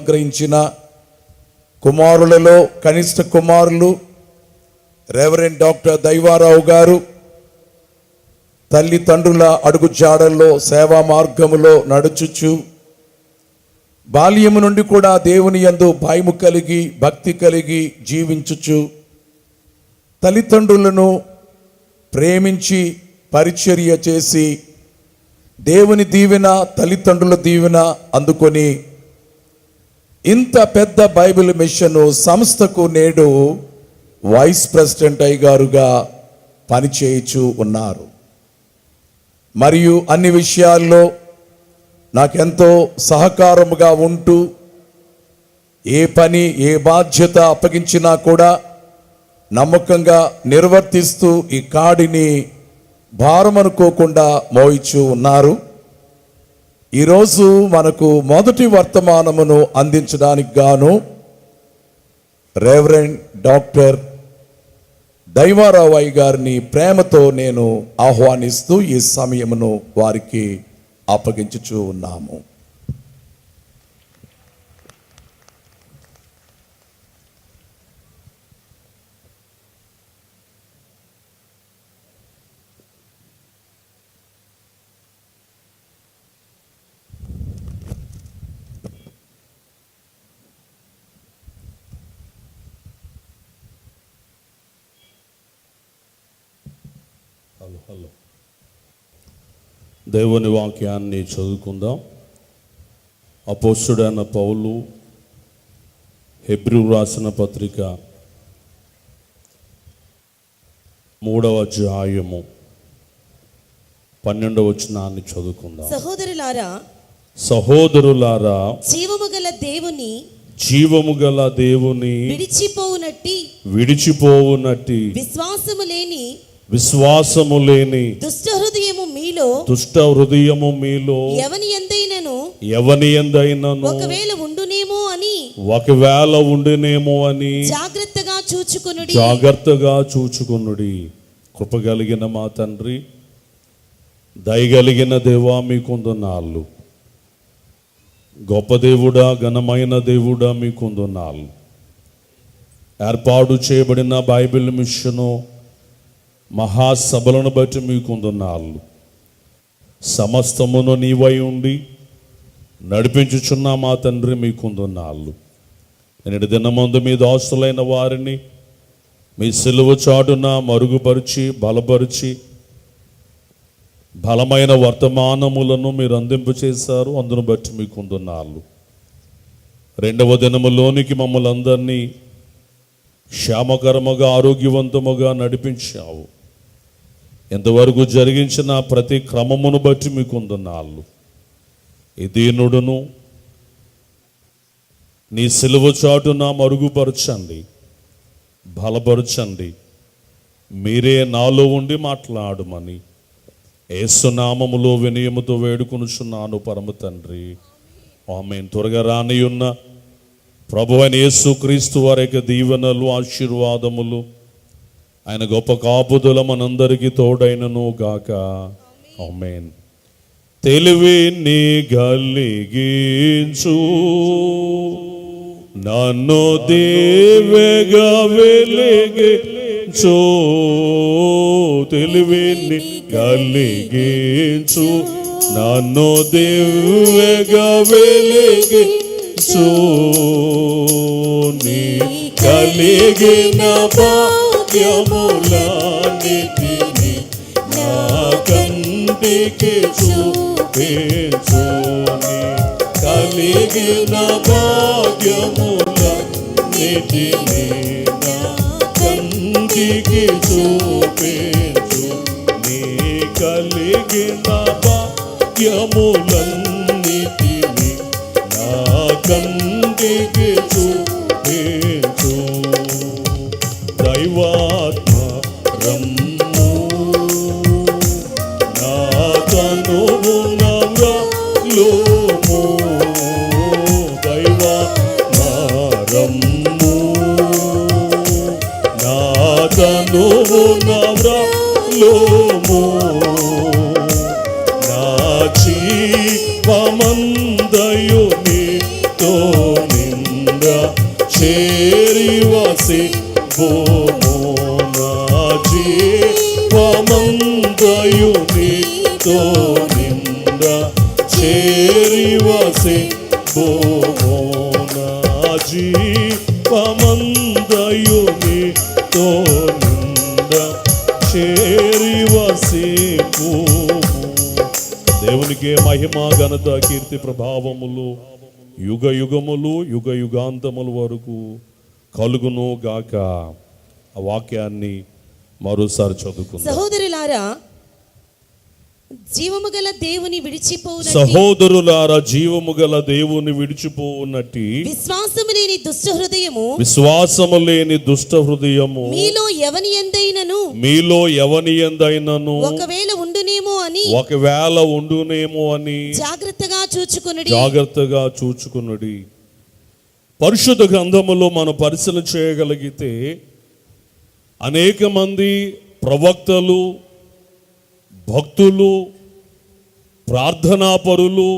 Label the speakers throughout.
Speaker 1: అనుగ్రహించిన కుమారులలో కనిష్ట కుమారులు రెవరెండ్ డాక్టర్ దైవారావు గారు తల్లిదండ్రుల అడుగుజాడల్లో సేవా మార్గములో నడుచుచు బాల్యము నుండి కూడా దేవుని యందు భయము కలిగి భక్తి కలిగి జీవించుచు తల్లిదండ్రులను ప్రేమించి పరిచర్య చేసి దేవుని దీవెన తల్లిదండ్రుల దీవెన అందుకొని ఇంత పెద్ద బైబిల్ మిషన్ సంస్థకు నేడు వైస్ ప్రెసిడెంట్ అయ్యగారుగా పనిచేయచ్చు ఉన్నారు. మరియు అన్ని విషయాల్లో నాకెంతో సహకారముగా ఉంటూ ఏ పని ఏ బాధ్యత అప్పగించినా కూడా నమ్మకంగా నిర్వర్తిస్తూ ఈ కాడిని భారమనుకోకుండా మోయిచూ ఉన్నారు. ఈరోజు మనకు మొదటి వర్తమానమును అందించడానికి గాను రెవరెండ్ డాక్టర్ దైవారావు అయ్య గారిని ప్రేమతో నేను ఆహ్వానిస్తూ ఈ సమయమును వారికి అప్పగించుచూ ఉన్నాము.
Speaker 2: దేవుని వాక్యాన్ని చదువుకుందాం. అపోస్తుడైన పౌలు హెబ్రీ రాసిన పత్రిక 3వ అధ్యాయము 12వ వచనాన్ని చదువుకుందాం. సహోదరులారా జీవము గల దేవుని విడిచిపోవునట్టి విశ్వాసము లేని దుష్ట హృదయము మీలో ఎవని యందైనను ఒకవేళ ఉండునేమో అని జాగ్రత్తగా చూచుకొనుడి. కృపగలిగిన మా తండ్రి, దయగలిగిన దేవా, మీకుందనాళ్ళు. గొప్ప దేవుడా, ఘనమైన దేవుడా, మీకుందనాళ్ళు. ఏర్పాటు చేయబడిన బైబిల్ మిషను మహాసభలను బట్టి మీకుందనాళ్ళు. సమస్తమును నీవై ఉండి నడిపించుచున్న మా తండ్రి, మీకుందనాళ్ళు. నేటి దినమందు మీ దాసులైన వారిని మీ సిలువ చాటున మరుగుపరిచి బలపరిచి బలమైన వర్తమానములను మీరు అందింపు చేశారు. అందును బట్టి మీకుందనాళ్ళు. 2వ దినములోనికి మమ్మల్ని అందరినీ క్షేమకరముగా ఆరోగ్యవంతముగా నడిపించావు. ఎంతవరకు జరిగించిన ప్రతి క్రమమును బట్టి మీకుందనాళ్ళు. ఈ దీనుడును నీ సిలువ చాటున మరుగుపరచండి, బలపరచండి. మీరే నాలో ఉండి మాట్లాడమని యేసునామములో వినయముతో వేడుకొనుచున్నాను పరమ తండ్రి, ఆమేన్. త్వరగా రానియున్న ప్రభువైన యేసుక్రీస్తు వారి యొక్క దీవెనలు ఆశీర్వాదములు ఆయన గొప్ప కాపుదల మనందరికీ తోడైనను గాక, ఆమేన్. తెలివిని కలిగించు నన్ను దివ్యగా వెలిగించు, తెలివిని కలిగించు నన్ను దివ్యగా వెలిగించు, నీ కలిగిన భాగ్యములన్నిటిని నా కంటికి చూపించు, నీ కలిగిన భాగ్యములన్నిటిని నా కంటికి చూపించు, నీ కలిగిన భాగ్యములన్నిటిని నా కంటికి చూపించు. దైవాత్మ రమ్ము నా తనువు నవ్రలోము, దైవాత్మ రమ్ము నా తనువు నవ్రలోము, నా జీవమందయు నీతోనే చేరి వసింపుమోన జీవమంతయు నీతో నిండ చేరి వసింపుమోన జీవమంతయు నీతో నిండ చేరి వసింపుము. దేవునికే మహిమ ఘనత కీర్తి ప్రభావములు యుగ యుగములు యుగ యుగాంతముల వరకు కలుగును గాక. ఆ వాక్యాన్ని మరోసారి చదువుకుందాం.
Speaker 3: సహోదరులారా, జీవము గల దేవుని విడిచిపోవునట్టి
Speaker 2: సహోదరులారా, జీవము గల దేవుని విడిచిపోవునట్టి
Speaker 3: విశ్వాసము లేని దుష్ట హృదయము
Speaker 2: విశ్వాసము లేని దుష్ట హృదయము
Speaker 3: మీలో ఎవని
Speaker 2: ఎందైనను
Speaker 3: ఒకవేళ ఉండునేమో అని జాగ్రత్తగా
Speaker 2: చూచుకునుడి. పరిశుద్ధ గ్రంథములో మనం పరిశీలన చేయగలిగితే అనేక మంది ప్రవక్తలు, భక్తులు, ప్రార్థనాపరులు,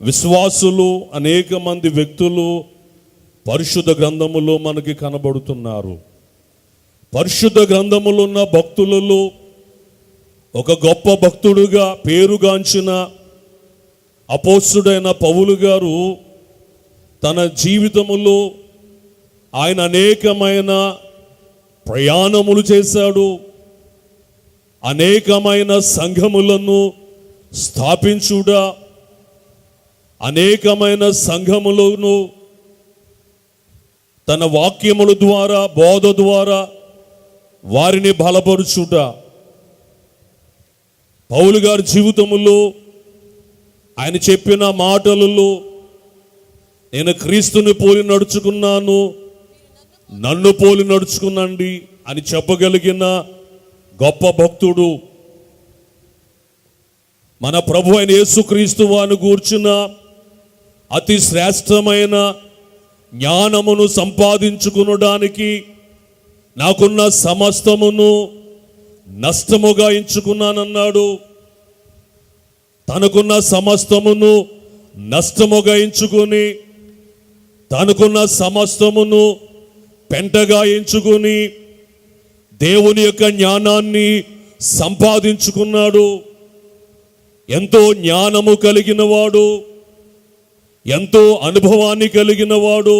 Speaker 2: విశ్వాసులు, అనేక మంది వ్యక్తులు పరిశుద్ధ గ్రంథములో మనకి కనబడుతున్నారు. పరిశుద్ధ గ్రంథములో ఉన్న భక్తులలో ఒక గొప్ప భక్తుడుగా పేరుగాంచిన అపోస్తుడైన పౌలు గారు తన జీవితములో ఆయన అనేకమైన ప్రయాణములు చేశాడు. అనేకమైన సంఘములను స్థాపించుడా, అనేకమైన సంఘములను తన వాక్యముల ద్వారా, బోధ ద్వారా వారిని బలపరుచుట. పౌలు గారి జీవితములో ఆయన చెప్పిన మాటలలో నేను క్రీస్తుని పోలి నడుచుకున్నాను, నన్ను పోలి నడుచుకునండి అని చెప్పగలిగిన గొప్ప భక్తుడు. మన ప్రభు అయిన యేసుక్రీస్తు వారిని గూర్చిన అతి శ్రేష్టమైన జ్ఞానమును సంపాదించుకునడానికి నాకున్న సమస్తమును నష్టముగా ఎంచుకున్నానన్నాడు. తనకున్న సమస్తమును నష్టముగా ఎంచుకొని, తనకున్న సమస్తమును పెంటగా ఎంచుకొని దేవుని యొక్క జ్ఞానాన్ని సంపాదించుకున్నాడు. ఎంతో జ్ఞానము కలిగిన వాడు, ఎంతో అనుభవాన్ని కలిగిన వాడు,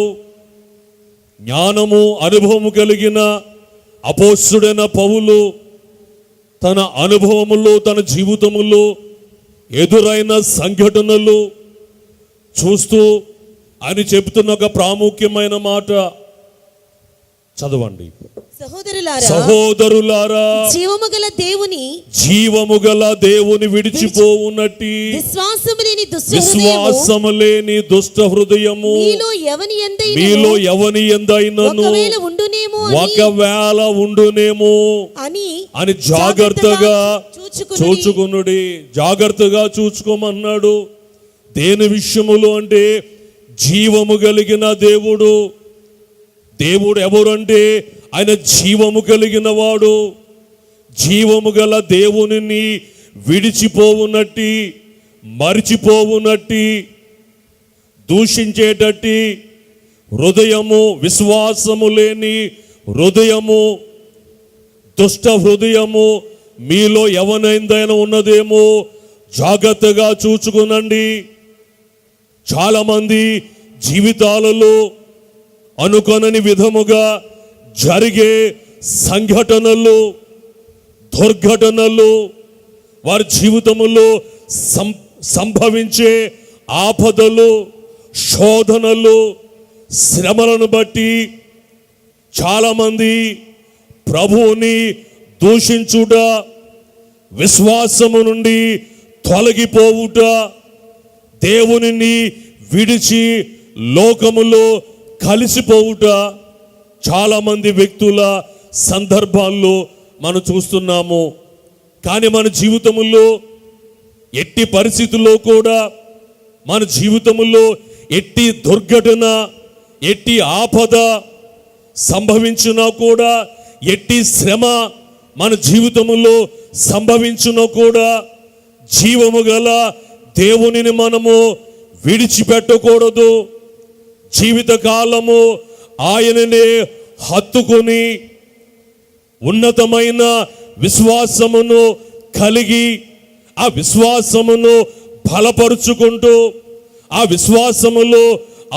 Speaker 2: జ్ఞానము అనుభవము కలిగిన అపోస్తుడైన పౌలు తన అనుభవములో, తన జీవితములో ఎదురైన సంఘటనలు చూస్తూ ఆయన చెబుతున్న ఒక ప్రాముఖ్యమైన మాట చదవండి. సహోదరులారా, జీవము గల దేవుని విడిచిపోవునట్టి విశ్వాసము లేని దుష్ట హృదయము మీలో ఎవని ఎందైనను ఒకవేళ ఉండునేమో అని జాగ్రత్తగా చూచుకునుడి. జాగ్రత్తగా చూచుకోమన్నాడు. దేని విషయములో అంటే జీవము కలిగిన దేవుడు. దేవుడు ఎవరంటే ఆయన జీవము కలిగిన వాడు. జీవము గల దేవునిని విడిచిపోవునట్టి, మరిచిపోవునట్టి, దూషించేటట్టి హృదయము, విశ్వాసము లేని హృదయము, దుష్ట హృదయము మీలో ఎవరైనా ఉన్నదేమో జాగ్రత్తగా చూచుకునండి. చాలామంది జీవితాలలో అనుకొనని విధముగా జరిగే సంఘటనలు, దుర్ఘటనలు, వారి జీవితములో సంభవించే ఆపదలు, శోధనలు, శ్రమలను బట్టి చాలామంది ప్రభువుని దూషించుట, విశ్వాసము నుండి తొలగిపోవుట, దేవునిని విడిచి లోకములో కలిసిపోవుట చాలామంది వ్యక్తుల సందర్భాల్లో మనం చూస్తున్నాము. కానీ మన జీవితములో ఎట్టి పరిస్థితుల్లో కూడా, మన జీవితములో ఎట్టి దుర్ఘటన, ఎట్టి ఆపద సంభవించినా కూడా, ఎట్టి శ్రమ మన జీవితములో సంభవించినా కూడా జీవము గల దేవునిని మనము విడిచిపెట్టకూడదు. జీవితకాలము ఆయననే హత్తుకొని ఉన్నతమైన విశ్వాసమును కలిగి ఆ విశ్వాసమును బలపరుచుకుంటూ ఆ విశ్వాసములో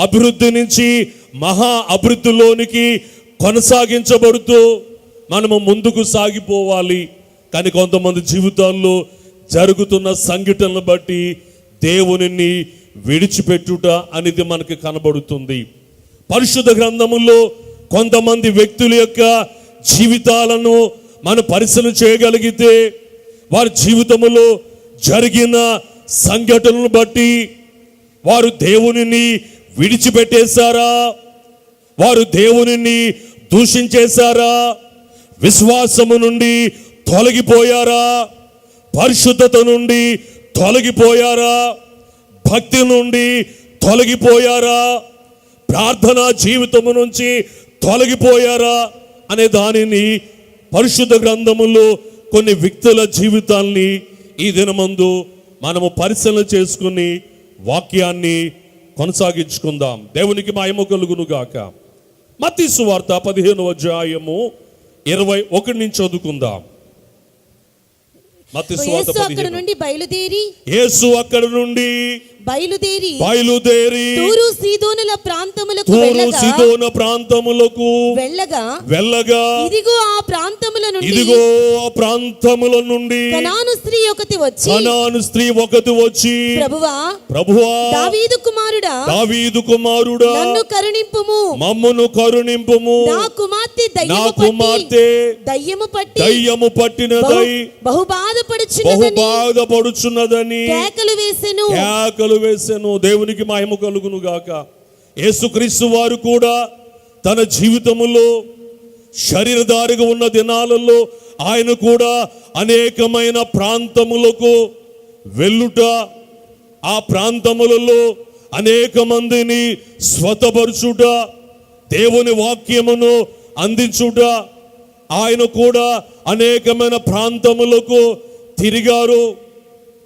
Speaker 2: అభివృద్ధి నుంచి మహా అభివృద్ధిలోనికి కొనసాగించబడుతూ మనము ముందుకు సాగిపోవాలి. కానీ కొంతమంది జీవితాల్లో జరుగుతున్న సంఘటనలు బట్టి దేవునిని విడిచిపెట్టుట అనేది మనకి కనబడుతుంది. పరిశుద్ధ గ్రంథములో కొంతమంది వ్యక్తుల యొక్క జీవితాలను మనం పరిశీలన చేయగలిగితే వారి జీవితములో జరిగిన సంఘటనలను బట్టి వారు దేవునిని విడిచిపెట్టేశారా, వారు దేవునిని దూషించేశారా, విశ్వాసము నుండి తొలగిపోయారా, పరిశుద్ధత నుండి తొలగిపోయారా, భక్తి నుండి తొలగిపోయారా, ప్రార్థనా జీవితము నుంచి తొలగిపోయారా అనే దానిని పరిశుద్ధ గ్రంథములో కొన్ని వ్యక్తుల జీవితాల్ని ఈ దినమందు మనము పరిశీలన చేసుకుని వాక్యాన్ని కొనసాగించుకుందాం. దేవునికి మహిమ కలుగును గాక. మత్తయి సువార్త 15వ అధ్యాయము 21 నుంచి చదువుకుందాం. మత్తయి సువార్త
Speaker 3: యేసు అక్కడ
Speaker 2: 15.
Speaker 3: నుండి బయలుదేరి
Speaker 2: యేసు అక్కడ నుండి
Speaker 3: బయలుదేరి
Speaker 2: తూరు
Speaker 3: సీదోనుల ప్రాంతములకు
Speaker 2: సీదోన ప్రాంతములకు వెళ్ళగా
Speaker 3: ఇదిగో ఆ ప్రాంతముల నుండి కనాను స్త్రీ ఒకటి వచ్చి ప్రభువా దావీదు కుమారుడా మమ్మును కరుణింపుము నా కుమార్తె దయ్యము పట్టినదై బహు బాధపడుచున్నదని కేకలు వేసెను. దేవునికి మహిమ కలుగును గాక. యేసుక్రీస్తు వారు కూడా తన జీవితములో శరీరధారిగా ఉన్న దినాలలో ఆయన కూడా అనేకమైన ప్రాంతములకు వెళ్ళుట, ఆ ప్రాంతములలో అనేక మందిని స్వతపరచుట, దేవుని వాక్యమును అందించుట, ఆయన కూడా అనేకమైన ప్రాంతములకు తిరిగారు.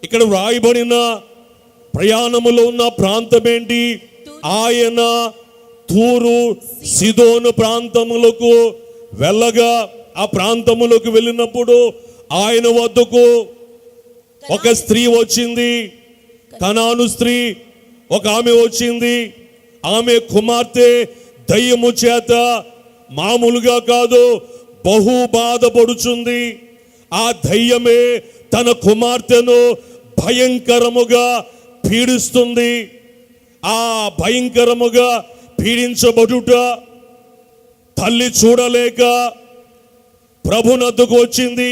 Speaker 3: ఇక్కడ వ్రాయబడిన ప్రయాణములో ఉన్న ప్రాంతం ఏంటి? ఆయన తూరు సీదోను ప్రాంతములకు వెళ్ళగా ఆ ప్రాంతములకు వెళ్ళినప్పుడు ఆయన వద్దకు ఒక స్త్రీ వచ్చింది, కనాను స్త్రీ ఒక ఆమె వచ్చింది. ఆమె కుమార్తె దయ్యము చేత మామూలుగా కాదు బహు బాధపడుచుంది. ఆ దయ్యమే తన కుమార్తెను భయంకరముగా పీడిస్తుంది. ఆ భయంకరముగా పీడించబడుట తల్లి చూడలేక ప్రభునద్దకు వచ్చింది.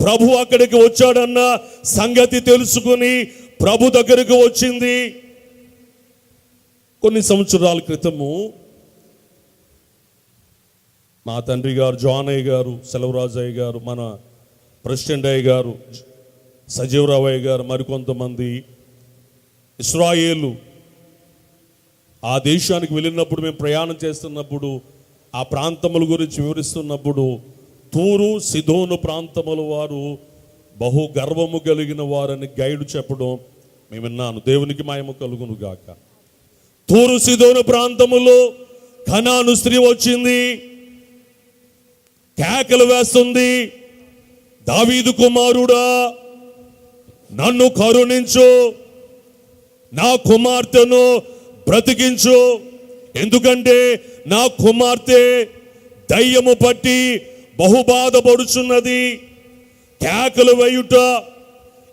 Speaker 3: ప్రభు అక్కడికి వచ్చాడన్న సంగతి తెలుసుకుని ప్రభు దగ్గరకు వచ్చింది. కొన్ని సంవత్సరాల క్రితము మా తండ్రి గారు జానయ్య గారు, సెలవరాజయ్య గారు, మన ప్రెసిడెంట్ అయ్య గారు, సజీవరావయ్య గారు, మరికొంతమంది ఇశ్రాయేలు ఆ దేశానికి వెళ్ళినప్పుడు మేము ప్రయాణం చేస్తున్నప్పుడు ఆ ప్రాంతముల గురించి వివరిస్తున్నప్పుడు తూరు సీదోను ప్రాంతముల వారు బహు గర్వము కలిగిన వారని గైడ్ చెప్పడం మేము విన్నాను. దేవునికి మహిమ కలుగును గాక. తూరు సీదోను ప్రాంతములో కనాను స్త్రీ వచ్చింది, కేకలు వేస్తుంది, దావీదు కుమారుడా నన్ను కరుణించు, నా కుమార్తెను బ్రతికించు, ఎందుకంటే నా కుమార్తె దయ్యము పట్టి బహుబాధపడుచున్నది. కేకలు వేయుట,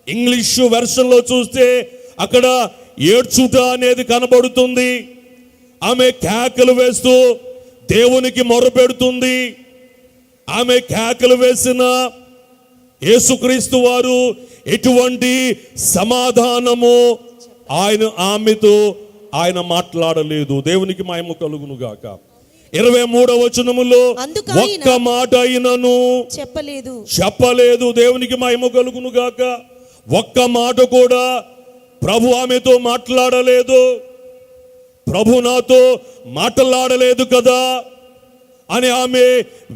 Speaker 3: ఇంగ్లీషు వెర్షన్లో చూస్తే అక్కడ ఏడ్చుట అనేది కనబడుతుంది. ఆమె కేకలు వేస్తూ దేవునికి మొరపెడుతుంది. ఆమె కేకలు వేసిన యేసుక్రీస్తు వారు ఎటువంటి సమాధానము ఆమెతో ఆయన మాట్లాడలేదు. దేవునికి మహిమ కలుగును గాక. 23వ వచనములో ఒక్క మాట అయినను చెప్పలేదు. దేవునికి మహిమ కలుగును గాక. ఒక్క మాట కూడా ప్రభు ఆమెతో మాట్లాడలేదు. ప్రభు నాతో మాట్లాడలేదు కదా అని ఆమె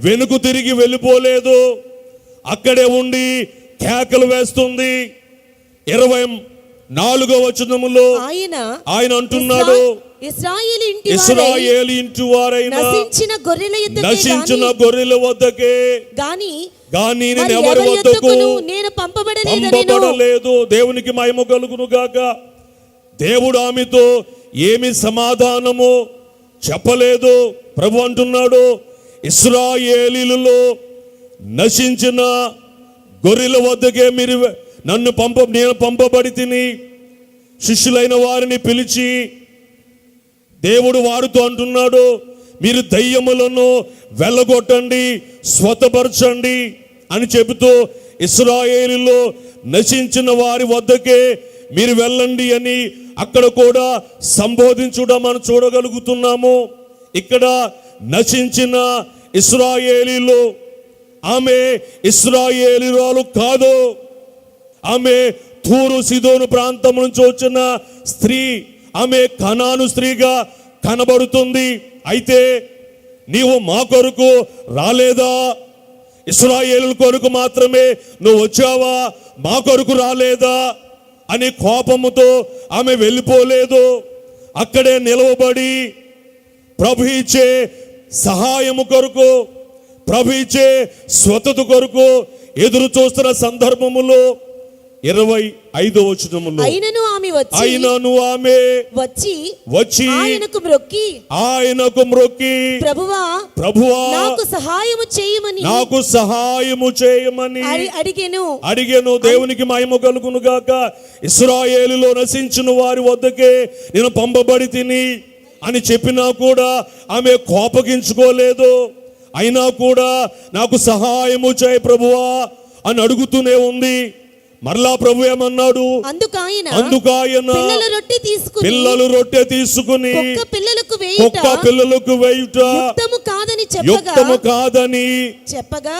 Speaker 3: వెనుకు తిరిగి వెళ్ళిపోలేదు. అక్కడే ఉండి కేకలు వేస్తుంది. 24వ వచనములో ఆయన అంటున్నాడు,
Speaker 4: ఇశ్రాయేలు ఇంటి
Speaker 3: ఇశ్రాయేలు ఇంటి వారైన
Speaker 4: నశించిన గొర్రెల
Speaker 3: నశించిన గొర్రెల వద్దకే
Speaker 4: గాని
Speaker 3: నేను ఎవరి వద్దకు
Speaker 4: నేను
Speaker 3: పంపబడలేదు. దేవునికి మహిమ కలుగును గాక. దేవుడు ఆమెతో ఏమి సమాధానము చెప్పలేదు. ప్రభు అంటున్నాడు, ఇశ్రాయేలీయులలో నశించిన గొర్రెల వద్దకే నేను పంపబడి తిని శిష్యులైన వారిని పిలిచి దేవుడు వారితో అంటున్నాడు, మీరు దయ్యములను వెళ్ళగొట్టండి, స్వతపరచండి అని చెబుతూ ఇశ్రాయేలులో నశించిన వారి వద్దకే మీరు వెళ్ళండి అని అక్కడ కూడా సంబోధించడం మనం చూడగలుగుతున్నాము. ఇక్కడ నశించిన ఇశ్రాయేలీలు, ఆమె ఇశ్రాయేలీయురాలు కాదు, ఆమె తూరు సిదోను ప్రాంతం నుంచి వచ్చిన స్త్రీ, ఆమె కనాను స్త్రీగా కనబడుతుంది. అయితే నీవు మా కొరకు రాలేదా? ఇశ్రాయేలు కొరకు మాత్రమే నువ్వు వచ్చావా, మా కొరకు రాలేదా అని కోపముతో ఆమె వెళ్ళిపోలేదు. అక్కడే నిలవబడి ప్రభు ఇచ్చే సహాయము కొరకు, ప్రభు ఇచ్చే స్వతత కొరకు ఎదురు చూస్తున్న సందర్భములో 25వ వచనములో అయినను ఆమె వచ్చి ఆయనకు మ్రొక్కి ప్రభువా నాకు సహాయము చేయమని అడిగెను. దేవునికి మహిమ కలుగును గాక. ఇశ్రాయేలులో నశించిన వారి వద్దకే నేను పంపబడి తిని అని చెప్పినా కూడా ఆమె కోపగించుకోలేదు. అయినా కూడా నాకు సహాయము చేయి ప్రభువా అని అడుగుతూనే ఉంది. మరలా ప్రభు ఏమన్నాడు?
Speaker 4: అందుకాయన
Speaker 3: పిల్లలు రొట్టె తీసుకుని కుక్క పిల్లలకు వేయుట యుక్తము కాదని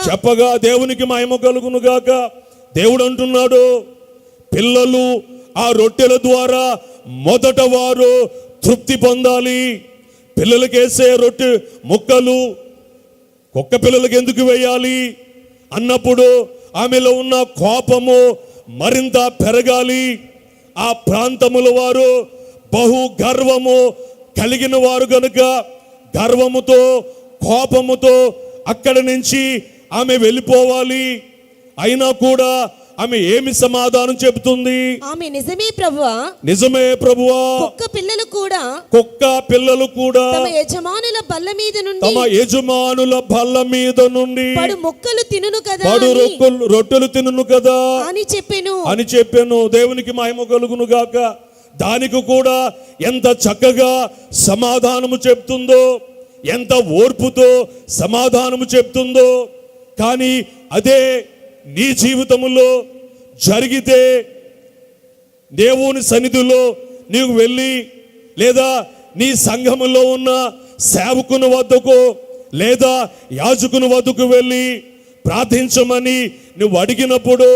Speaker 3: చెప్పగా దేవునికి మహిమ కలుగును గాక. దేవుడు అంటున్నాడు, పిల్లలు ఆ రొట్టెల ద్వారా మొదట వారు తృప్తి పొందాలి. పిల్లలకేసే రొట్టె ముక్కలు కుక్క పిల్లలకు ఎందుకు వేయాలి అన్నప్పుడు ఆమెలో ఉన్న కోపము మరింత పెరగాలి. ఆ ప్రాంతముల వారు బహు గర్వము కలిగిన వారు గనుక గర్వముతో కోపముతో అక్కడి నుంచి ఆమె వెళ్ళిపోవాలి. అయినా కూడా ఆమె ఏమి సమాధానం చెబుతుంది?
Speaker 4: ఆమె నిజమే ప్రభువా,
Speaker 3: నిజమే ప్రభువా.
Speaker 4: కుక్క
Speaker 3: పిల్లలు కూడా
Speaker 4: తమ యజమానుల
Speaker 3: బల్ల మీద నుండి
Speaker 4: పడు ముక్కలు తినును కదా,
Speaker 3: రొట్టెలు తినును కదా
Speaker 4: అని
Speaker 3: చెప్పాను. దేవునికి మహిమ కలుగును గాక. దానికి కూడా ఎంత చక్కగా సమాధానము చెప్తుందో, ఎంత ఓర్పుతో సమాధానము చెప్తుందో. కానీ అదే నీ జీవితంలో జరిగితే, దేవుని సన్నిధిలో నీవు వెళ్ళి లేదా నీ సంఘములో ఉన్న సేవకుని వద్దకు లేదా యాజకుని వద్దకు వెళ్ళి ప్రార్థించమని నువ్వు అడిగినప్పుడు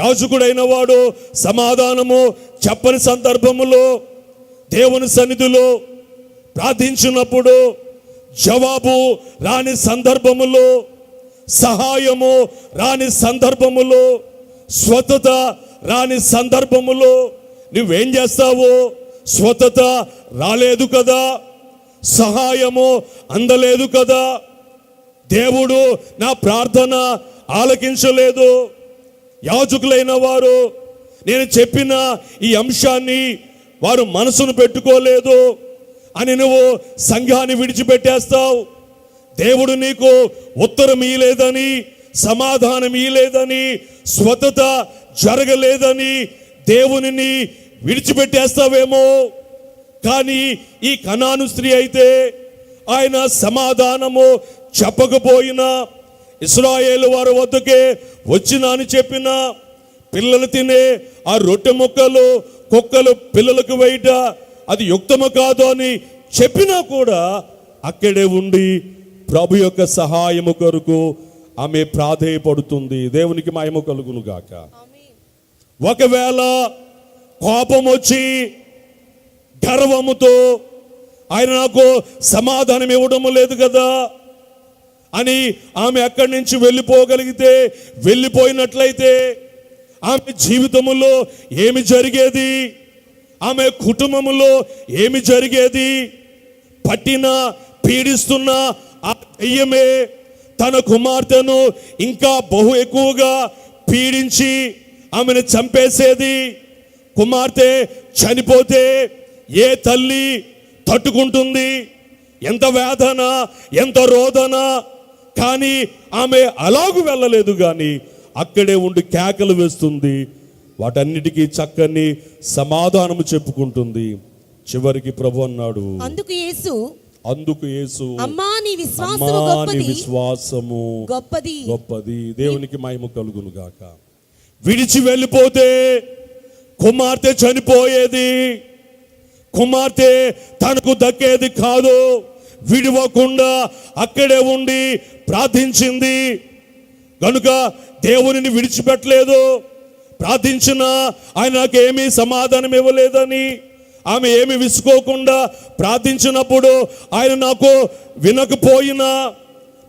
Speaker 3: యాజకుడైన వాడు సమాధానము చెప్పని సందర్భములో దేవుని సన్నిధిలో ప్రార్థించినప్పుడు జవాబు రాని సందర్భములో, సహాయము రాని సందర్భములో, స్వతత రాని సందర్భములో నువ్వేం చేస్తావు? స్వతత రాలేదు కదా, సహాయము అందలేదు కదా, దేవుడు నా ప్రార్థన ఆలకించలేదు, యాజకులైన వారు నేను చెప్పిన ఈ అంశాన్ని వారు మనసును పెట్టుకోలేదు అని నువ్వు సంఘాన్ని విడిచిపెట్టేస్తావు. దేవుడు నీకు ఉత్తరం ఇయ్యలేదని, సమాధానం ఇయ్యలేదని, స్వతత జరగలేదని దేవునిని విడిచిపెట్టేస్తావేమో. కానీ ఈ కనాను స్త్రీ అయితే ఆయన సమాధానము చెప్పకపోయినా, ఇశ్రాయేలు వారి వద్దకే వచ్చినా అని చెప్పిన, పిల్లలు తినే ఆ రొట్టె ముక్కలు కుక్కలు పిల్లలకు వేయట అది యుక్తము కాదు అని చెప్పినా కూడా అక్కడే ఉండి ప్రభు యొక్క సహాయము కొరకు ఆమె ప్రాధేయపడుతుంది. దేవునికి మహిమ కలుగును గాక. ఒకవేళ కోపం వచ్చి గర్వముతో ఆయన నాకు సమాధానం ఇవ్వడం లేదు కదా అని ఆమె అక్కడి నుంచి వెళ్ళిపోగలిగితే, వెళ్ళిపోయినట్లయితే ఆమె జీవితంలో ఏమి జరిగేది? ఆమె కుటుంబములో ఏమి జరిగేది? పట్టిన పీడిస్తున్న ఆ దెయ్యమే తన కుమార్తెను ఇంకా బహు ఎక్కువగా పీడించి ఆమెను చంపేసేది. కుమార్తె చనిపోతే ఏ తల్లి తట్టుకుంటుంది? ఎంత వేదన, ఎంత రోదన. కానీ ఆమె అలాగూ వెళ్ళలేదు, కానీ అక్కడే ఉండి కేకలు వేస్తుంది. వాటన్నిటికీ చక్కని సమాధానము చెప్పుకుంటుంది. చివరికి ప్రభు అన్నాడు,
Speaker 4: అందుకు యేసు
Speaker 3: అమ్మా
Speaker 4: నీ
Speaker 3: విశ్వాసము
Speaker 4: గొప్పది.
Speaker 3: దేవునికి మహిమ కలుగును గాక. విడిచి వెళ్ళిపోతే కుమార్తె చనిపోయేది. కుమార్తె తనకు దక్కేది కాదు. విడివకుండా అక్కడే ఉండి ప్రార్థించింది గనుక దేవునిని విడిచిపెట్టలేదు. ప్రార్థించిన ఆయన నాకేమీ సమాధానం ఇవ్వలేదని ఆమె ఏమి విసుకోకుండా ప్రార్థించినప్పుడు ఆయన నాకు వినకపోయినా,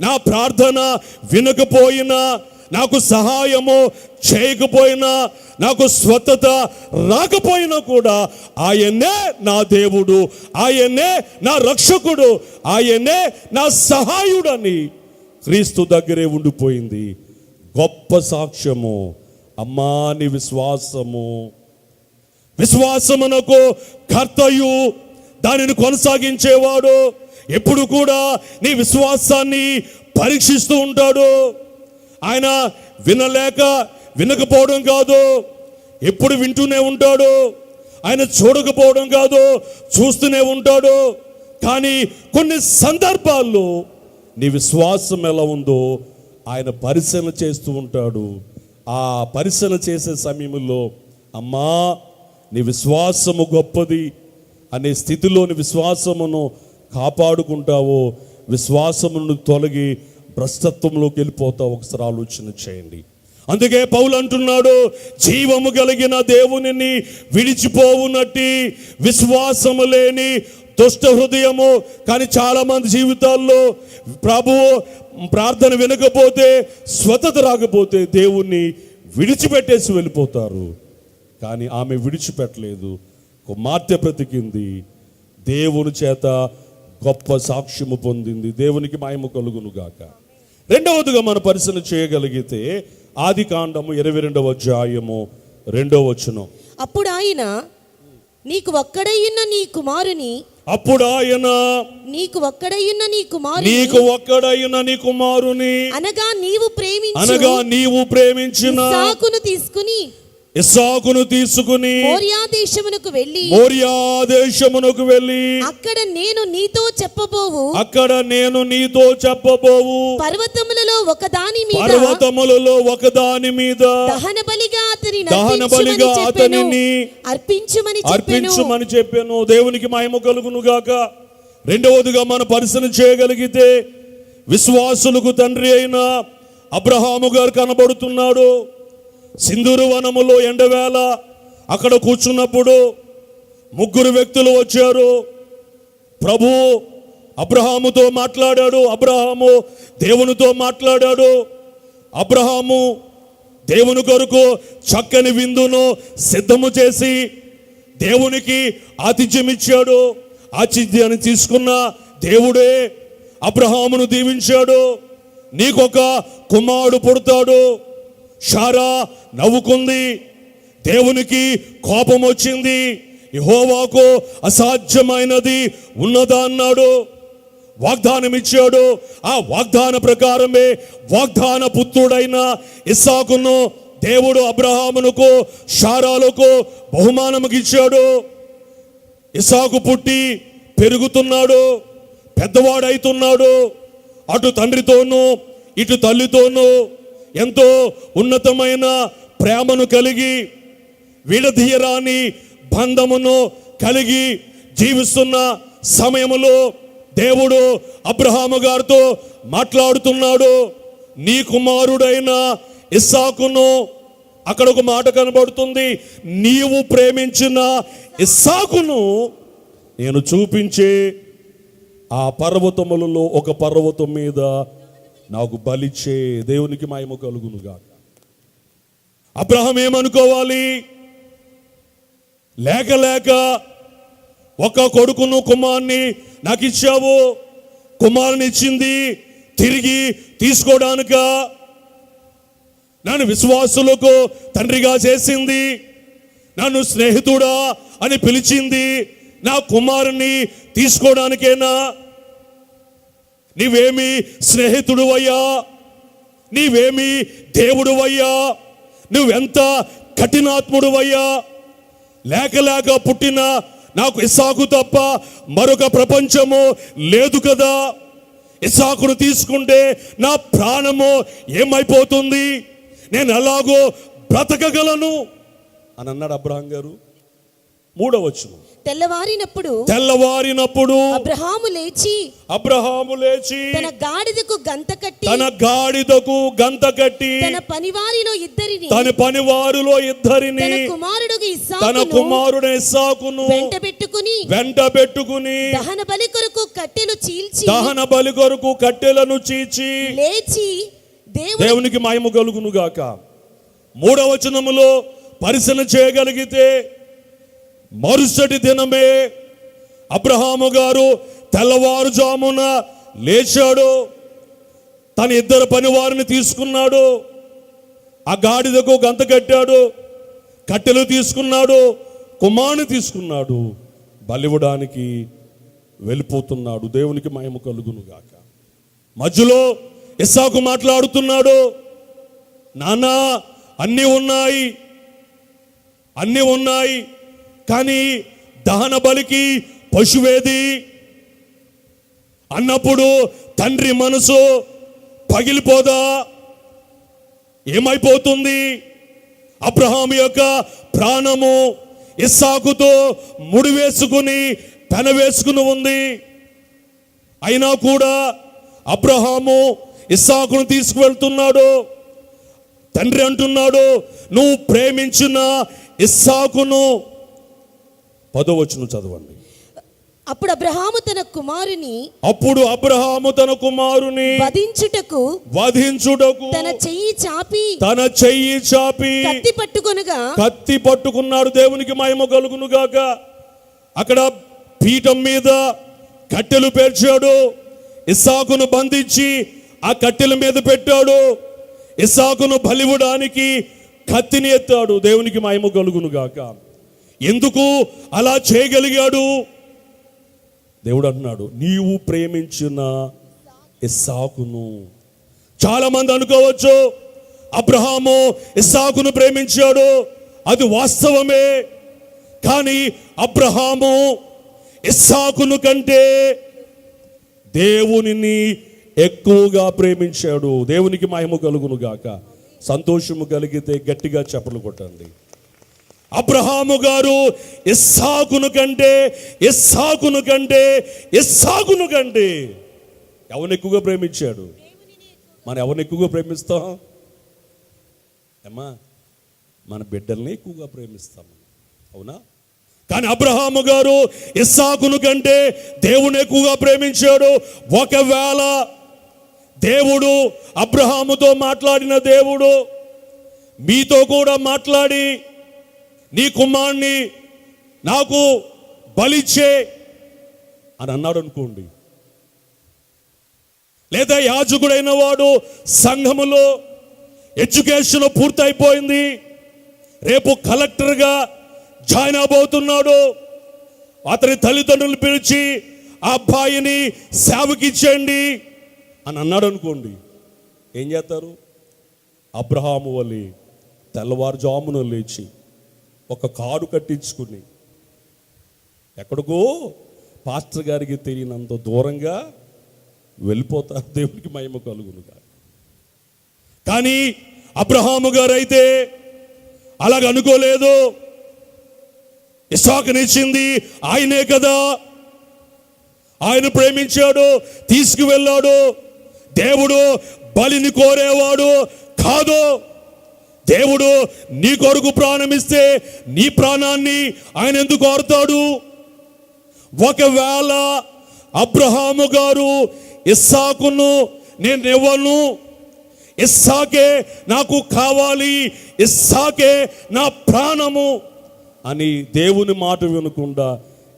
Speaker 3: నా ప్రార్థన వినకపోయినా, నాకు సహాయము చేయకపోయినా, నాకు స్వస్థత రాకపోయినా కూడా ఆయనే నా దేవుడు, ఆయనే నా రక్షకుడు, ఆయనే నా సహాయుడని క్రీస్తు దగ్గరే ఉండిపోయింది. గొప్ప సాక్ష్యము. అమ్మా నీ విశ్వాసమునకు కర్తయు దానిని కొనసాగించేవాడు ఎప్పుడు కూడా నీ విశ్వాసాన్ని పరీక్షిస్తూ ఉంటాడు. ఆయన వినకపోవడం కాదు, ఎప్పుడు వింటూనే ఉంటాడు. ఆయన చూడకపోవడం కాదు, చూస్తూనే ఉంటాడు. కానీ కొన్ని సందర్భాల్లో నీ విశ్వాసం ఎలా ఉందో ఆయన పరిశీలన చేస్తూ ఉంటాడు. ఆ పరిశీలన చేసే సమయంలో అమ్మా నీ విశ్వాసము గొప్పది అనే స్థితిలోని విశ్వాసమును కాపాడుకుంటావో విశ్వాసమును తొలగి భ్రష్టత్వంలోకి వెళ్ళిపోతావు. ఒకసారి ఆలోచన చేయండి. అందుకే పౌలు అంటున్నాడు, జీవము కలిగిన దేవునిని విడిచిపోవునట్టి విశ్వాసము లేని దుష్ట హృదయము. కానీ చాలా మంది జీవితాల్లో ప్రభువు ప్రార్థన వినకపోతే, స్వతత రాకపోతే దేవుణ్ణి విడిచిపెట్టేసి వెళ్ళిపోతారు. కానీ ఆమె విడిచిపెట్టలేదు. కుమార్తె బ్రతికింది, దేవుని చేత గొప్ప సాక్ష్యము పొందింది. దేవునికి మహిమ కలుగును గాక. రెండవదిగా మనం పరిశీలన చేయగలిగితే ఆదికాండము 22వ అధ్యాయము 2వ వచనం.
Speaker 4: అప్పుడు ఆయన నీకు ఒక్కడైయున్న నీ కుమారుని
Speaker 3: అనగా నీవు ప్రేమించిన ఇస్సాకును తీసుకుని
Speaker 4: మోరియా దేశమునకు వెళ్ళి అక్కడ నేను నీతో చెప్పబోవు పర్వతములలో ఒకదాని మీద దహన బలిగా అతనిని అర్పించుమని
Speaker 3: చెప్పాను. దేవునికి మహిమ కలుగును గాక. రెండవదిగా మనం పరిశీలన చేయగలిగితే విశ్వాసులకు తండ్రి అయిన అబ్రహాము గారు కనబడుతున్నాడు. సింధూరు వనములో ఎండవేళ అక్కడ కూర్చున్నప్పుడు 3 వ్యక్తులు వచ్చారు. ప్రభు అబ్రహాముతో మాట్లాడాడు, అబ్రహాము దేవునితో మాట్లాడాడు. అబ్రహాము దేవుని కొరకు చక్కని విందును సిద్ధము చేసి దేవునికి ఆతిథ్యం ఇచ్చాడు. ఆతిథ్యాన్ని తీసుకున్న దేవుడే అబ్రహామును దీవించాడు. నీకొక కుమారుడు పుడతాడు. షారా నవ్వుకుంది. దేవునికి కోపం వచ్చింది. యెహోవాకు అసాధ్యమైనది ఉన్నదా అన్నాడు. వాగ్దానం ఇచ్చాడు. ఆ వాగ్దాన ప్రకారమే వాగ్దాన పుత్రుడైన ఇస్సాకును దేవుడు అబ్రహామునకు షారాలకు బహుమానముకి ఇచ్చాడు. ఇస్సాకు పుట్టి పెరుగుతున్నాడు, పెద్దవాడైతున్నాడు. అటు తండ్రితోనూ ఇటు తల్లితోనూ ఎంతో ఉన్నతమైన ప్రేమను కలిగి విడదీయరాని బంధమును కలిగి జీవిస్తున్న సమయములో దేవుడు అబ్రహాము గారితో మాట్లాడుతున్నాడు. నీ కుమారుడైన ఇస్సాకును, అక్కడ ఒక మాట కనబడుతుంది, నీవు ప్రేమించిన ఇస్సాకును నేను చూపించే ఆ పర్వతములలో ఒక పర్వతం మీద నాకు బలిచ్చే. దేవునికి మహిమ కలుగును గాక. అబ్రహాం ఏమనుకోవాలి? లేక లేక ఒక కొడుకును కుమారుని నాకు ఇచ్చావు, కుమారుని ఇచ్చింది తిరిగి తీసుకోవడానిక? నన్ను విశ్వాసులకు తండ్రిగా చేసింది, నన్ను స్నేహితుడా అని పిలిచింది నా కుమారుని తీసుకోవడానికేనా? నీవేమి స్నేహితుడు అయ్యా, నీవేమి దేవుడు అయ్యా, నువ్వెంత కఠినాత్ముడు అయ్యా. లేక లేక పుట్టిన నాకు ఇస్సాకు తప్ప మరొక ప్రపంచము లేదు కదా. ఇస్సాకును తీసుకుంటే నా ప్రాణము ఏమైపోతుంది, నేను ఎలాగో బ్రతకగలను అని అన్నాడు అబ్రహాం గారు. 3వ వచనం, తెల్లవారినప్పుడు
Speaker 4: అబ్రహాము లేచి
Speaker 3: తన గాడిదకు
Speaker 4: గంత కట్టి తన పనివారిలో ఇద్దరిని
Speaker 3: తన కుమారుడు ఇస్సాకును వెంట పెట్టుకుని దహన బలి కొరకు కట్టెలను చీల్చి
Speaker 4: లేచి
Speaker 3: దేవునికి మహిమ కలుగును గాక. 3వ వచనములో పరిశీలన చేయగలిగితే మరుసటి దినమే అబ్రహాము గారు తెల్లవారుజామున లేచాడు, తన 2 పనివారిని తీసుకున్నాడు, ఆ గాడిదకు గంత కట్టాడు, కట్టెలు తీసుకున్నాడు, కుమారుని తీసుకున్నాడు, బలివ్వడానికి వెళ్ళిపోతున్నాడు. దేవునికి మహిమ కలుగును గాక. మధ్యలో ఇస్సాకు మాట్లాడుతున్నాడు, నాన్న అన్నీ ఉన్నాయి కానీ దహన బలికి పశువేది అన్నప్పుడు తండ్రి మనసు పగిలిపోదా, ఏమైపోతుంది? అబ్రహాము యొక్క ప్రాణము ఇస్సాకుతో ముడివేసుకుని పెనవేసుకుని ఉంది. అయినా కూడా అబ్రహాము ఇస్సాకును తీసుకువెళ్తున్నాడు. తండ్రి అంటున్నాడు, నువ్వు ప్రేమించిన ఇస్సాకును. 10వ వచనం చదవండి.
Speaker 4: అప్పుడు అబ్రహాము తన కుమారుని
Speaker 3: వధించుటకు
Speaker 4: తన చెయ్యి చాపి
Speaker 3: కత్తి పట్టుకున్నాడు. దేవునికి మహిమ కలుగును గాక. అక్కడ పీఠం మీద కట్టెలు పేర్చాడు, ఇస్సాకును బంధించి ఆ కట్టెల మీద పెట్టాడు, ఇస్సాకును బలివ్వడానికి కత్తిని ఎత్తాడు. దేవునికి మహిమ కలుగును గాక. ఎందుకు అలా చేయగలిగాడు? దేవుడు అంటున్నాడు, నీవు ప్రేమించిన ఇస్సాకును. చాలా మంది అనుకోవచ్చు అబ్రహాము ఇస్సాకును ప్రేమించాడు, అది వాస్తవమే. కానీ అబ్రహాము ఇస్సాకును కంటే దేవునిని ఎక్కువగా ప్రేమించాడు. దేవునికి మహిమ కలుగును గాక. సంతోషము కలిగితే గట్టిగా చప్పట్లు కొట్టండి. అబ్రహాము గారు ఇస్సాకును కంటే ఎవరిని ఎక్కువగా ప్రేమించాడు? మనం ఎవరిని ఎక్కువగా ప్రేమిస్తాం? అమ్మా, మన బిడ్డల్ని ఎక్కువగా ప్రేమిస్తాం, అవునా? కానీ అబ్రహాము గారు ఇస్సాకును కంటే దేవుని ఎక్కువగా ప్రేమించాడు. ఒకవేళ దేవుడు అబ్రహాముతో మాట్లాడిన దేవుడు మీతో కూడా మాట్లాడి నీ కుమారుని నాకు బలిచ్చే అని అన్నాడు అనుకోండి, లేదా యాజకుడైన వాడు సంఘములో ఎడ్యుకేషన్ పూర్తయిపోయింది, రేపు కలెక్టర్గా జాయిన్ అవబోతున్నాడు, అతని తల్లిదండ్రులు పిలిచి ఆ అబ్బాయిని సేవకిచ్చేయండి అని అన్నాడు అనుకోండి, ఏం చేస్తారు? అబ్రహాము వలె తెల్లవారుజామున లేచి ఒక కారు కట్టించుకుని ఎక్కడికో పాస్టర్ గారికి తెలియనంత దూరంగా వెళ్ళిపోతారు. దేవునికి మహిమ కలుగునుగా. కానీ అబ్రహాము గారు అయితే అలాగ అనుకోలేదు. ఇస్సాకునిచ్చింది ఆయనే కదా, ఆయన ప్రేమించాడు, తీసుకువెళ్ళాడు. దేవుడు బలిని కోరేవాడు కాదు. దేవుడు నీ కొరకు ప్రాణమిస్తే నీ ప్రాణాన్ని ఆయన ఎందుకు కోరుతాడు? ఒకవేళ అబ్రహాము గారు ఇస్సాకును నేనివ్వను, ఇస్సాకే నాకు కావాలి, ఇస్సాకే నా ప్రాణము అని దేవుని మాట వినకుండా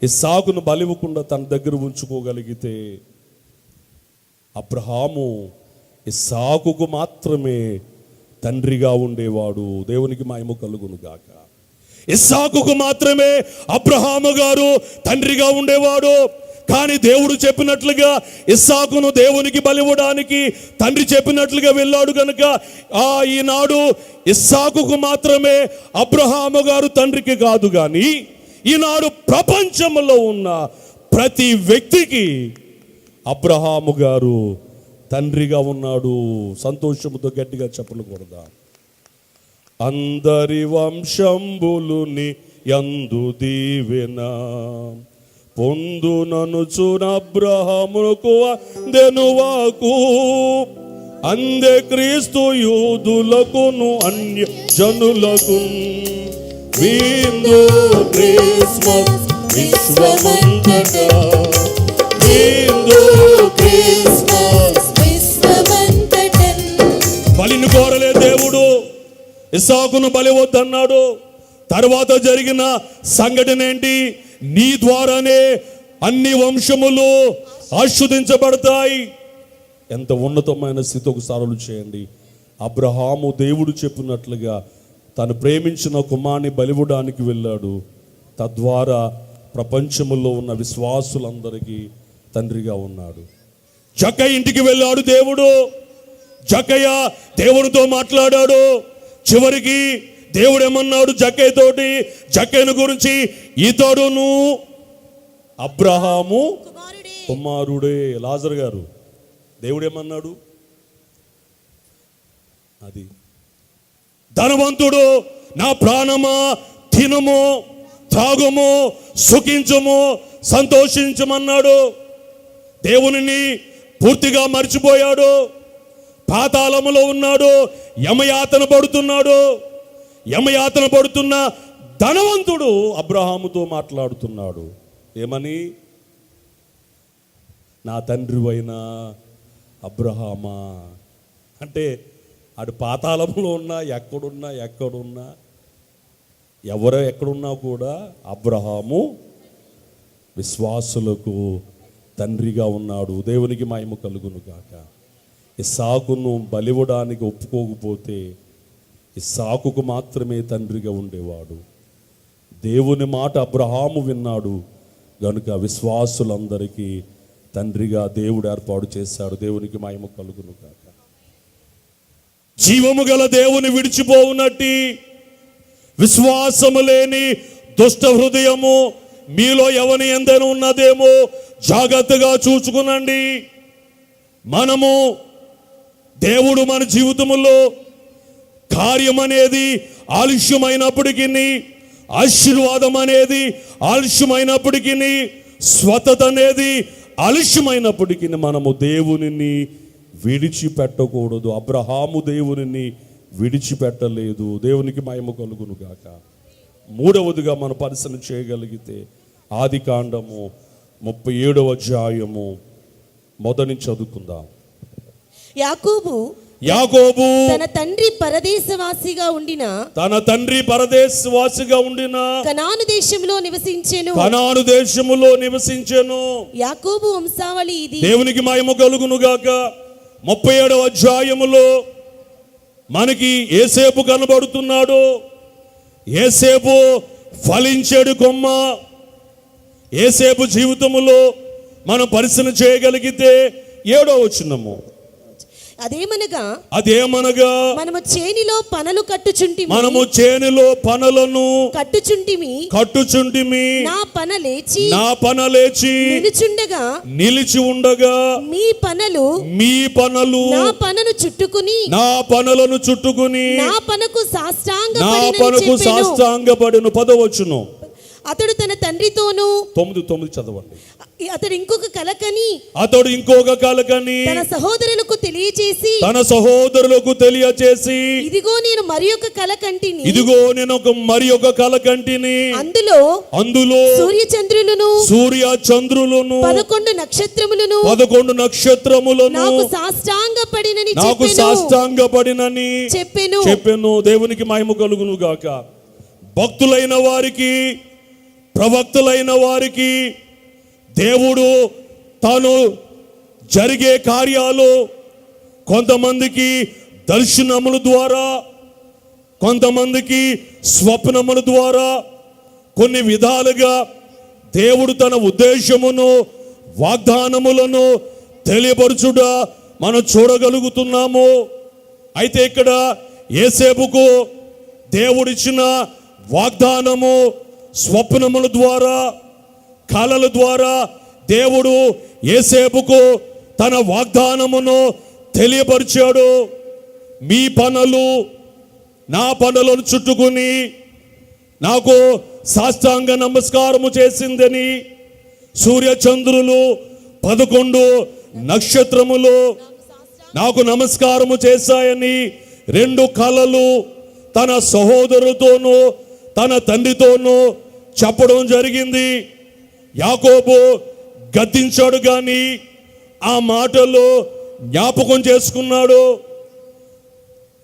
Speaker 3: ఇస్సాకును బలివ్వకుండా తన దగ్గర ఉంచుకోగలిగితే అబ్రహాము ఇస్సాకుకు మాత్రమే తండ్రిగా ఉండేవాడు. దేవునికి మహిమ కలుగును గాక. ఇస్సాకుకు మాత్రమే అబ్రహాము గారు తండ్రిగా ఉండేవాడు. కానీ దేవుడు చెప్పినట్లుగా ఇస్సాకును దేవునికి బలివ్వడానికి తండ్రి చెప్పినట్లుగా వెళ్ళాడు కనుక ఈనాడు ఇస్సాకుకు మాత్రమే అబ్రహాము గారు తండ్రికి కాదు, కానీ ఈనాడు ప్రపంచంలో ఉన్న ప్రతి వ్యక్తికి అబ్రహాము గారు తండ్రిగా ఉన్నాడు. సంతోషముతో గట్టిగా చెప్పకూడదా? అందరి వంశంబులుని యందు దీవెన పొందుననుచున అబ్రహాముకు అందెనువాకు అందే క్రీస్తు యూదులకును అన్య జనులకు విందు క్రిస్మస్ విశ్వమంతటా విందు క్రిస్మస్
Speaker 4: విశ్వమంతటన్.
Speaker 3: బలిని కోరలే దేవుడు, ఇస్సాకును బలివద్దన్నాడు. తర్వాత జరిగిన సంఘటన ఏంటి? నీ ద్వారానే అన్ని వంశములు ఆశీర్వదించబడతాయి. ఎంత ఉన్నతమైన స్థితి ఒకసారి చేయండి. అబ్రహాము దేవుడు చెప్పినట్లుగా తను ప్రేమించిన కుమారుని బలివ్వడానికి వెళ్ళాడు. తద్వారా ప్రపంచములో ఉన్న విశ్వాసులందరికీ తండ్రిగా ఉన్నాడు. జక్కయ్య ఇంటికి వెళ్ళాడు దేవుడు. జక్కయ్య దేవుడితో మాట్లాడాడు. చివరికి దేవుడు ఏమన్నాడు జక్కయ్యతోటి? జక్కయ్యను గురించి, ఇతడును అబ్రహాము కుమారుడే. లాజరు గారు దేవుడు ఏమన్నాడు? అది ధనవంతుడు నా ప్రాణమా తినుము త్రాగుము సుఖించుము సంతోషించమన్నాడు. దేవునిని పూర్తిగా మర్చిపోయాడు. పాతాళములో ఉన్నాడు. యమయాతన పడుతున్నాడు. యమయాతన పడుతున్న ధనవంతుడు అబ్రహాముతో మాట్లాడుతున్నాడు. ఏమని? నా తండ్రివైన అబ్రహామా. అంటే ఆడు పాతాళంలో ఉన్నా ఎక్కడున్నా ఎక్కడున్నా కూడా అబ్రహాము విశ్వాసులకు తండ్రిగా ఉన్నాడు. దేవునికి మహిమ కలుగును గాక. ఇస్సాకును బలివ్వడానికి ఒప్పుకోకపోతే ఇస్సాకుకు మాత్రమే తండ్రిగా ఉండేవాడు. దేవుని మాట అబ్రహాము విన్నాడు గనుక విశ్వాసులందరికీ తండ్రిగా దేవుడు ఏర్పాటు చేశాడు. దేవునికి మహిమ కలుగును గాక. జీవము గల దేవుని విడిచిపోవునట్టి విశ్వాసము లేని దుష్ట హృదయము మీలో ఎవని ఎందైనా ఉన్నదేమో జాగ్రత్తగా చూసుకునండి. మనము దేవుడు మన జీవితంలో కార్యం అనేది ఆలస్యమైనప్పటికీ, ఆశీర్వాదం అనేది ఆలస్యమైనప్పటికీ, స్వతత అనేది ఆలస్యమైనప్పటికీ మనము దేవునిని విడిచిపెట్టకూడదు. అబ్రహాము దేవునిని విడిచిపెట్టలేదు. దేవునికి మహిమ కలుగును గాక. మూడవదిగా మనం పరిశీలన చేయగలిగితే ఆదికాండము 37వ అధ్యాయము మొదటి చదువుకుందాం.
Speaker 4: యాకోబు
Speaker 3: తన తండ్రి పరదేశవాసిగా ఉండిన
Speaker 4: కనాను దేశంలో నివసించెను. యాకోబు వంశావళి ఇది.
Speaker 3: దేవునికి మహిమ కలుగును గాక. 37వ అధ్యాయములో మనకి యోసేపు కనబడుతున్నాడు. యోసేపు ఫలించేడు కొమ్మ. యోసేపు జీవితములో మనం పరిశీలన చేయగలిగితే 7వ వచనము,
Speaker 4: అదేమనగా మనము చేనిలో పనలు కట్టుచుంటిమి నా పన లేచి
Speaker 3: నిలిచి ఉండగా
Speaker 4: మీ పనలు నా పనను చుట్టుకుని నా పనకు
Speaker 3: సాష్టాంగపడిన 10వ వచనం.
Speaker 4: అతడు తన తండ్రితోను
Speaker 3: 9 చదవండి.
Speaker 4: అతడు ఇంకొక కలకని తన సహోదరులకు తెలియచేసి ఇదిగో నేను మరి ఒక కల కంటిని అందులో సూర్య చంద్రులను 11 నక్షత్రములను నాకు సాష్టాంగపడినని చెప్పెను.
Speaker 3: దేవునికి మహిమ కలుగును గాక. భక్తులైన వారికి, ప్రవక్తలైన వారికి దేవుడు తాను జరిగే కార్యాలు కొంతమందికి దర్శనముల ద్వారా, కొంతమందికి స్వప్నముల ద్వారా, కొన్ని విధాలుగా దేవుడు తన ఉద్దేశమును, వాగ్దానములను తెలియపరచుట మనం చూడగలుగుతున్నాము. అయితే ఇక్కడ యోసేపుకు దేవుడిచ్చిన వాగ్దానము స్వప్నముల ద్వారా, కలల ద్వారా దేవుడు యోసేపుకు తన వాగ్దానమును తెలియపరిచాడు. మీ పనులు నా పనులను చుట్టుకుని నాకు సాష్టాంగ నమస్కారము చేసిందని, సూర్యచంద్రులు 11 నక్షత్రములు నాకు నమస్కారము చేశాయని 2 కలలు తన సహోదరులతోనూ తన తండ్రితోనూ చెప్పడం జరిగింది. యాకోబు గద్దించాడు కానీ ఆ మాటలు జ్ఞాపకం చేసుకున్నాడు.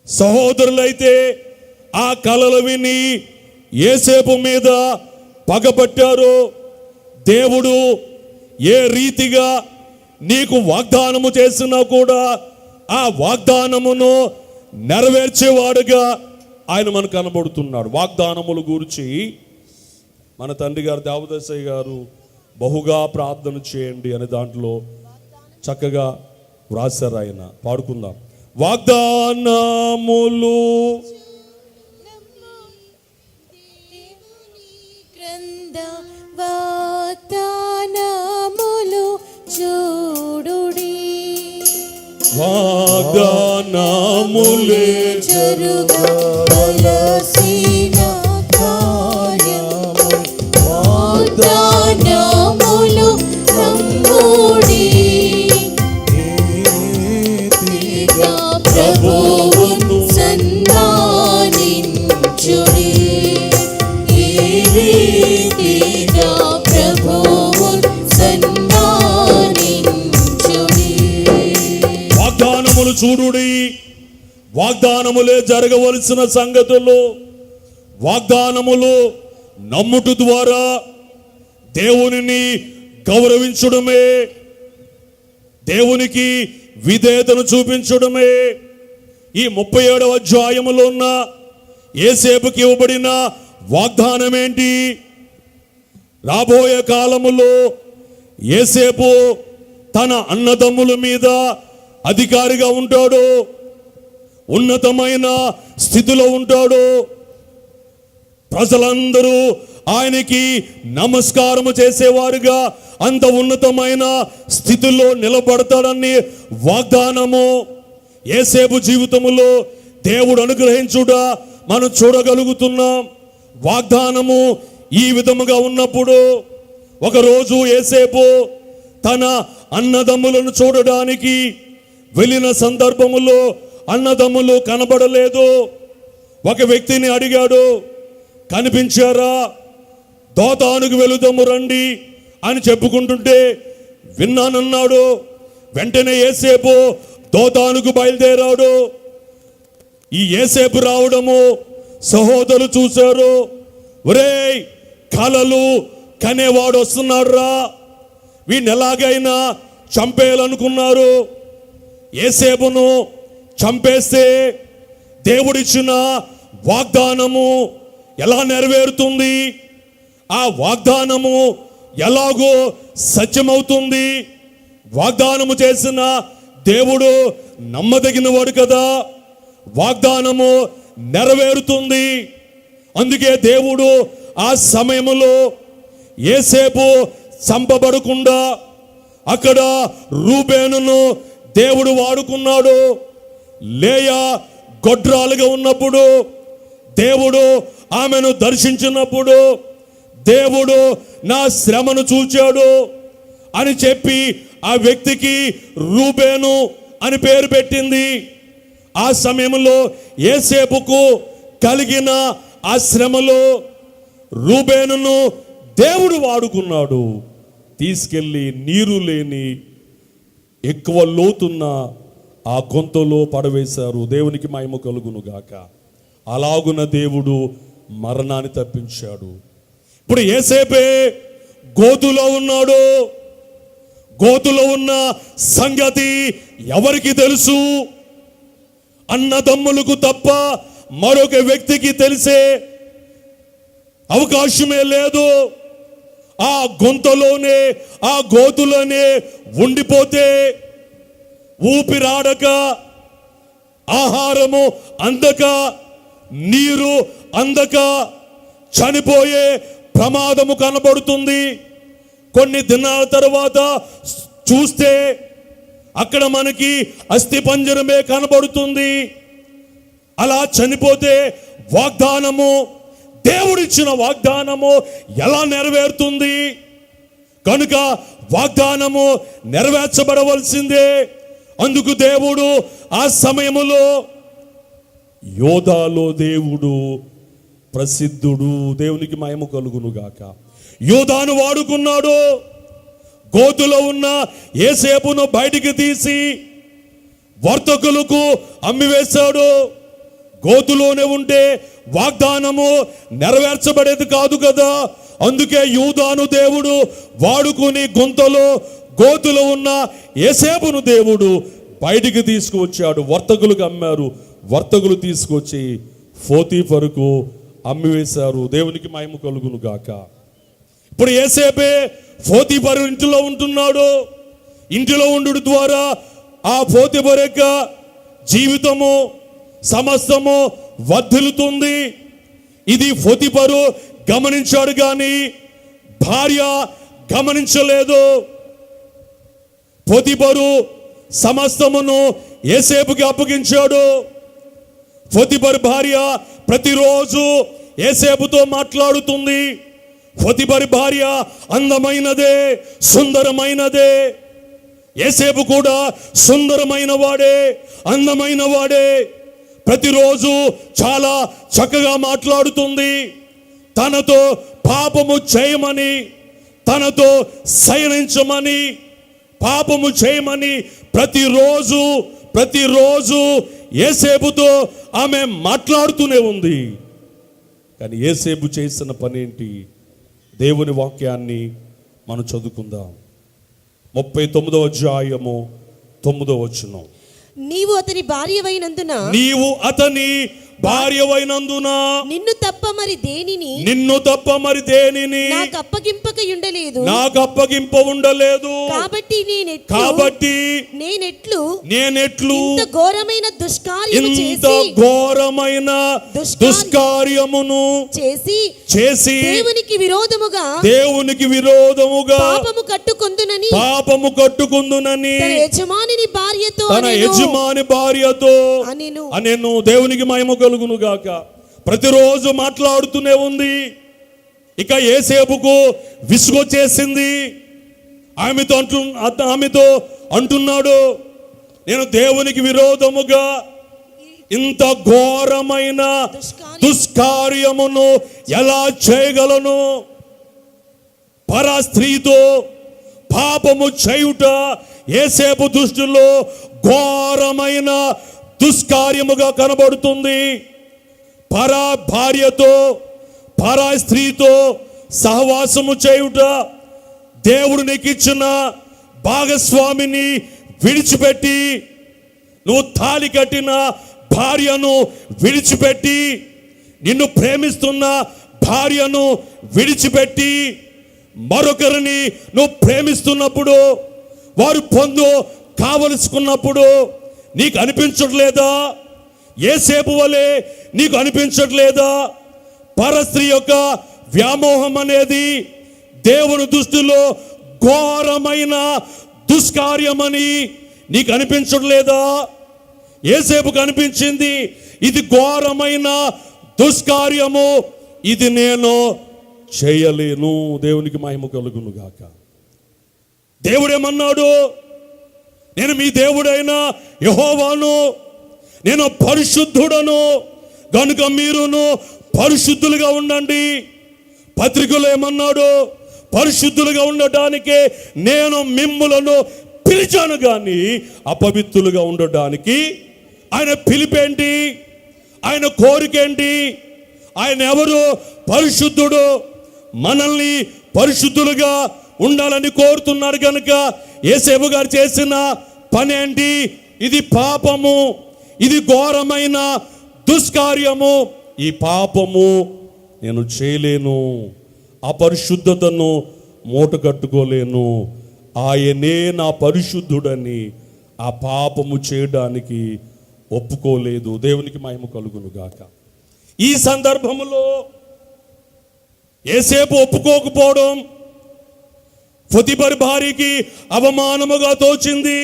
Speaker 3: సహోదరులైతే ఆ కలలు విని యోసేపు మీద పగబట్టారు. దేవుడు ఏ రీతిగా నీకు వాగ్దానము చేసినా కూడా ఆ వాగ్దానమును నెరవేర్చేవాడుగా ఆయన మనకు కనబడుతున్నాడు. వాగ్దానముల గురించి మన తండ్రి గారు దేవదాసయ్య గారు బహుగా ప్రార్థన చేయండి అనే దాంట్లో చక్కగా వ్రాసారు. ఆయన పాడుకుందాం. వాగ్దానములు
Speaker 4: వాగ్దానములు చూడుడి,
Speaker 3: వాగ్దానములే
Speaker 4: జరుగవలసిన కార్యము, వాగ్దానములు నమ్ముడి, ప్రభువును సన్మానించుడి, ఈ రీతిగా ప్రభువును సన్మానించుడి.
Speaker 3: వాగ్దానములు చూడుడి, వాగ్దానములే జరగవలసిన సంగతులు, వాగ్దానములు నమ్ముట ద్వారా దేవునిని గౌరవించడమే, దేవునికి విధేయతను చూపించడమే. ఈ 37వ అధ్యాయములో ఉన్న యోసేపుకి ఇవ్వబడిన వాగ్దానం ఏంటి? రాబోయే కాలములో యోసేపు తన అన్నదమ్ముల మీద అధికారిగా ఉంటాడు, ఉన్నతమైన స్థితిలో ఉంటాడు. ప్రజలందరూ ఆయనకి నమస్కారము చేసేవారుగా అంత ఉన్నతమైన స్థితిలో నిలబడతాడని వాగ్దానము యోసేపు జీవితములో దేవుడు అనుగ్రహించుట మనం చూడగలుగుతున్నాం. వాగ్దానము ఈ విధముగా ఉన్నప్పుడు ఒకరోజు యోసేపు తన అన్నదమ్ములను చూడడానికి వెళ్ళిన సందర్భములో అన్నదమ్ములు కనబడలేదు. ఒక వ్యక్తిని అడిగాడు, కనిపించారా? దోతానుకు వెళుదాము రండి అని చెప్పుకుంటుంటే విన్నానన్నాడు. వెంటనే యోసేపు దోతానుకు బయలుదేరాడు. ఈ యోసేపు రావడము సహోదరులు చూశారు. ఒరేయ్, కలలు కనేవాడు వస్తున్నాడు రా, వీడిని ఎలాగైనా చంపేయాలనుకున్నారు. యోసేపును చంపేస్తే దేవుడిచ్చిన వాగ్దానము ఎలా నెరవేరుతుంది? ఆ వాగ్దానము ఎలాగో సత్యమవుతుంది? వాగ్దానము చేసిన దేవుడు నమ్మదగినవాడు కదా, వాగ్దానము నెరవేరుతుంది. అందుకే దేవుడు ఆ సమయంలో యోసేపు చంపబడకుండా అక్కడ రూబేనును దేవుడు వాడుకున్నాడు. లేయా గొడ్రాలుగా ఉన్నప్పుడు దేవుడు ఆమెను దర్శించినప్పుడు దేవుడు నా శ్రమను చూచాడు అని చెప్పి ఆ వ్యక్తికి రూబేను అని పేరు పెట్టింది. ఆ సమయంలో యోసేపుకు కలిగిన ఆ శ్రమలో రూబేనును దేవుడు వాడుకున్నాడు. తీసుకెళ్ళి నీరు లేని ఎక్కువ లోతున్న ఆ గొంతులో పడవేశారు. దేవునికి మహిమ కలుగును గాక. అలాగున దేవుడు మరణాన్ని తప్పించాడు. ఇప్పుడు యేసేపే గోతులో ఉన్నాడు. గోతులో ఉన్న సంగతి ఎవరికి తెలుసు? అన్నదమ్ములకు తప్ప మరొక వ్యక్తికి తెలిసే అవకాశమే లేదు. ఆ గొంతులోనే, ఆ గోతులోనే ఉండిపోతే ఊపిరాడక, ఆహారము అందక, నీరు అందక చనిపోయే ప్రమాదము కనబడుతుంది. కొన్ని దినాల తర్వాత చూస్తే అక్కడ మనకి అస్థిపంజరమే కనబడుతుంది. అలా చనిపోతే వాగ్దానము, దేవుడిచ్చిన వాగ్దానము ఎలా నెరవేరుతుంది? కనుక వాగ్దానము నెరవేర్చబడవలసిందే. అందుకు దేవుడు ఆ సమయములో యోధాలో దేవుడు ప్రసిద్ధుడు. దేవునికి మహిమ కలుగును గాక. యోధాను వాడుకున్నాడు. గోతులో ఉన్న యేసేపును బయటికి తీసి వర్తకులకు అమ్మివేశాడు. గోతులోనే ఉంటే వాగ్దానము నెరవేర్చబడేది కాదు కదా. అందుకే యూదాను దేవుడు వాడుకుని గోతులో ఉన్న యేసేపును దేవుడు బయటికి తీసుకువచ్చాడు. వర్తకులకు అమ్మారు. వర్తకులు తీసుకొచ్చి పోతీఫరుకు అమ్మివేశారు. దేవునికి మహిమ కలుగును గాక. ఇప్పుడు యేసేపే పోతీఫరు ఇంటిలో ఉంటున్నాడు. ఇంటిలో ఉండు ద్వారా ఆ పోతీఫరు యొక్క జీవితము సమస్తము వర్ధిల్లుతుంది. ఇది పోతీఫరు గమనించాడు కానీ భార్య గమనించలేదు. పోతీఫరు సమస్తమును యేసేపుకి అప్పగించాడు. పోతీఫరు భార్య ప్రతిరోజు యేసేపుతో మాట్లాడుతుంది. పోతీఫరు భార్య అందమైనదే, సుందరమైనదే. యేసేపు కూడా సుందరమైన వాడే, అందమైన వాడే. ప్రతిరోజు చాలా చక్కగా మాట్లాడుతుంది. తనతో పాపము చేయమని, తనతో శయనించమని, పాపము చేయమని ప్రతిరోజు యేసేపుతో ఆమె మాట్లాడుతూనే ఉంది. కానీ యేసేపు చేసిన పని ఏంటి? దేవుని వాక్యాన్ని మనం చదువుకుందాం. 39వ అధ్యాయము 9వ వచనం.
Speaker 4: నీవు అతని భార్యవైనందున నిన్ను తప్ప మరి దేనిని నాకు అప్పగింపక ఉండలేదు. కాబట్టి నేనెట్లు ఇంత ఘోరమైన దుష్కార్యమును చేసి దేవునికి విరోధముగా పాపము కట్టుకొందునని తన యజమాని భార్యతో అనెను. దేవునికి మహిమ కలుగును గాక. ప్రతిరోజు మాట్లాడుతూనే ఉంది. ఇక యేసేపుకు విసుగొచ్చేసింది. ఆమెతో అంటున్నాడు, నేను దేవునికి విరోధముగా ఇంత ఘోరమైన దుష్కార్యమును ఎలా చేయగలను? పరా స్త్రీతో పాపము చేయుట యేసేపు దృష్టిలో ఘోరమైన దుష్కార్యముగా కనబడుతుంది. పరా భార్యతో, పరా స్త్రీతో సహవాసము చేయుట, దేవుడు నీకు ఇచ్చిన భాగస్వామిని విడిచిపెట్టి, నువ్వు తాళి కట్టిన భార్యను విడిచిపెట్టి, నిన్ను ప్రేమిస్తున్న భార్యను విడిచిపెట్టి మరొకరిని నువ్వు ప్రేమిస్తున్నప్పుడు, వారు పొందు కావలసుకున్నప్పుడు నీకు అనిపించట్లేదా? యేసేపు వలె నీకు అనిపించట్లేదా? పరస్త్రీ యొక్క వ్యామోహం అనేది దేవుని దృష్టిలో ఘోరమైన దుష్కార్యమని నీకు అనిపించట్లేదా? యేసేపుకు అనిపించింది, ఇది ఘోరమైన దుష్కార్యము, ఇది నేను చేయలేను. దేవునికి మహిమ కలుగును గాక. దేవుడేమన్నాడు? నేను మీ దేవుడైన యెహోవాను, నేను పరిశుద్ధుడను, కనుక మీరును పరిశుద్ధులుగా ఉండండి. పత్రికలో ఏమన్నాడు? పరిశుద్ధులుగా ఉండటానికే నేను మిమ్ములను పిలిచాను కానీ అపవిత్రులుగా ఉండటానికి ఆయన పిలిపేంటి? ఆయన కోరికేంటి?
Speaker 3: ఆయన ఎవరు? పరిశుద్ధుడు. మనల్ని పరిశుద్ధులుగా ఉండాలని కోరుతున్నారు కనుక యేసేపు గారు చేసిన పని ఏంటి? ఇది పాపము, ఇది ఘోరమైన దుష్కార్యము. ఈ పాపము నేను చేయలేను, అపరిశుద్ధతను మూట కట్టుకోలేను, ఆయనే నా పరిశుద్ధుడని ఆ పాపము చేయడానికి ఒప్పుకోలేదు. దేవునికి మహిమ కలుగును గాక. ఈ సందర్భంలో యేసేపు ఒప్పుకోకపోవడం పొతిఫరు భార్యకి అవమానముగా తోచింది.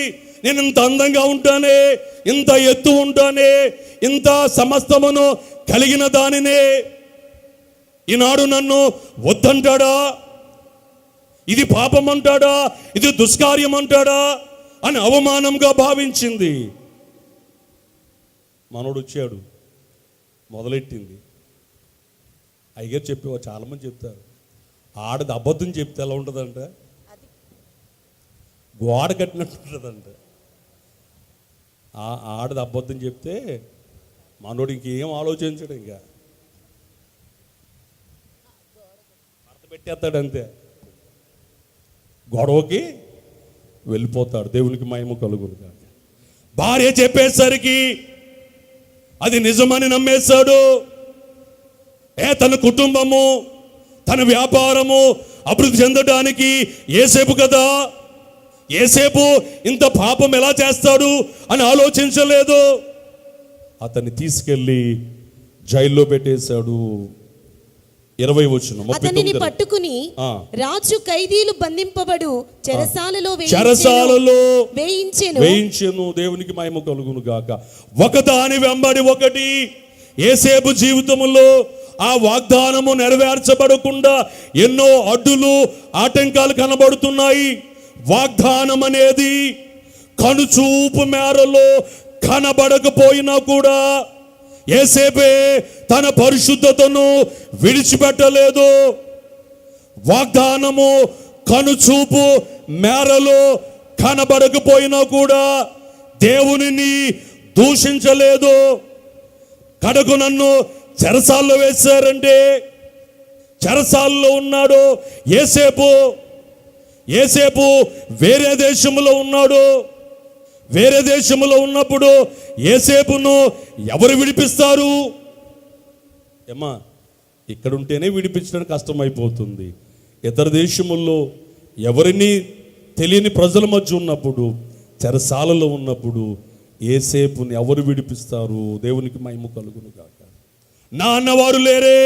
Speaker 3: నేను ఇంత అందంగా ఉంటానే, ఇంత ఎత్తు ఉంటానే, ఇంత సమస్తమును కలిగిన దానినే ఈనాడు నన్ను వద్దంటాడా? ఇది పాపం అంటాడా? ఇది దుష్కార్యం అంటాడా అని అవమానంగా భావించింది. మనోడు వచ్చాడు, మొదలెట్టింది. అయ్యగారు చెప్పేవారు, చాలామంది చెప్తారు, ఆడది అబద్ధం చెప్తే ఎలా ఉంటుందంట, గోడ కట్టినట్టు ఉంటుందంట. ఆడది అబద్ధం చెప్తే మనోడు ఇంకేం ఆలోచించడు, ఇంకా అర్థ పెట్టేస్తాడు అంతే, గొడవకి వెళ్ళిపోతాడు. దేవునికి మహిమ కలుగును కాక. భార్య చెప్పేసరికి అది నిజమని నమ్మేశాడు. తన కుటుంబము, తన వ్యాపారము అభివృద్ధి చెందడానికి యేసేపు కదా, యేసేపు ఇంత పాపం ఎలా చేస్తాడు అని ఆలోచించలేదు. అతన్ని తీసుకెళ్ళి జైల్లో పెట్టేశాడు. 20 వచనం.
Speaker 4: అతనిని పట్టుకుని రాజు ఖైదీలు బంధింపబడు చెరసాలలో
Speaker 3: వేయించెను. దేవునికి మహిమ కలుగును గాక. ఒకదాని వెంబడి ఒకటి యేసేపు జీవితంలో ఆ వాగ్దానము నెరవేర్చబడకుండా ఎన్నో అడ్డులు, ఆటంకాలు కనబడుతున్నాయి. వాగ్దానం అనేది కనుచూపు మేరలో కనబడకపోయినా కూడా యేసేపే తన పరిశుద్ధతను విడిచిపెట్టలేదు. వాగ్దానము కనుచూపు మేరలో కనబడకపోయినా కూడా దేవునిని దూషించలేదు. కడకు నన్ను చెరసాల్లో వేశారంటే, చెరసాల్లో ఉన్నాడు యేసేపు వేరే దేశంలో ఉన్నాడు. వేరే దేశంలో ఉన్నప్పుడు యేసేపును ఎవరు విడిపిస్తారు? ఏమ్మా, ఇక్కడ ఉంటేనే విడిపించడం కష్టమైపోతుంది. ఇతర దేశముల్లో ఎవరిని తెలియని ప్రజల మధ్య ఉన్నప్పుడు, చెరసాలలో ఉన్నప్పుడు యేసేపుని ఎవరు విడిపిస్తారు? దేవునికి మహిమ కలుగును గాక. నా అన్నవారు లేరే,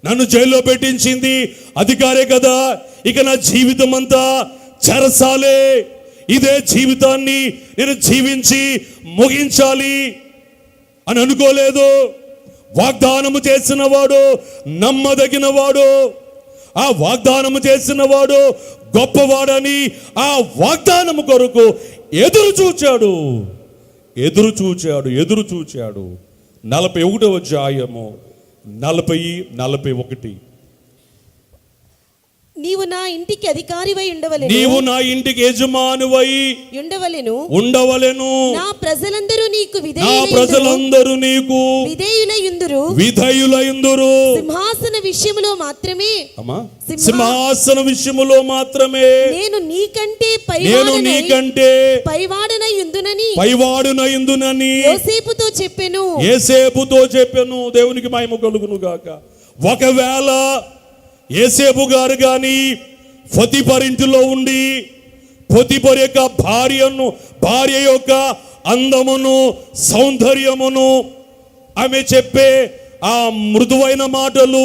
Speaker 3: నన్ను జైల్లో పెట్టించింది అధికారే కదా, ఇక నా జీవితం అంతా చెరసాలే, ఇదే జీవితాన్ని నేను జీవించి ముగించాలి అని అనుకోలేదు. వాగ్దానము చేసిన వాడు నమ్మదగిన వాడు, ఆ వాగ్దానము చేసిన వాడు గొప్పవాడని ఆ వాగ్దానము కొరకు ఎదురు చూచాడు. 41వ అధ్యాయము 40-41.
Speaker 4: నీవు నా ఇంటికి అధికారివై ఉండవలెను,
Speaker 3: నీవు నా ఇంటికి యజమానువై ఉండవలెను.
Speaker 4: నా ప్రజలందరూ నీకు
Speaker 3: విధేయులయుందురు.
Speaker 4: సింహాసన విషయములో మాత్రమే
Speaker 3: నేను నీకంటే పైవాడనయుందునని
Speaker 4: యోసేపుతో
Speaker 3: చెప్పెను. దేవునికి మహిమ కలుగును గాక. ఒకవేళ యేసేపు గారు గాని పొతిఫరు ఇంటిలో ఉండి పొతిఫరు యొక్క భార్య యొక్క అందమును, సౌందర్యమును, ఆమె చెప్పే ఆ మృదువైన మాటలు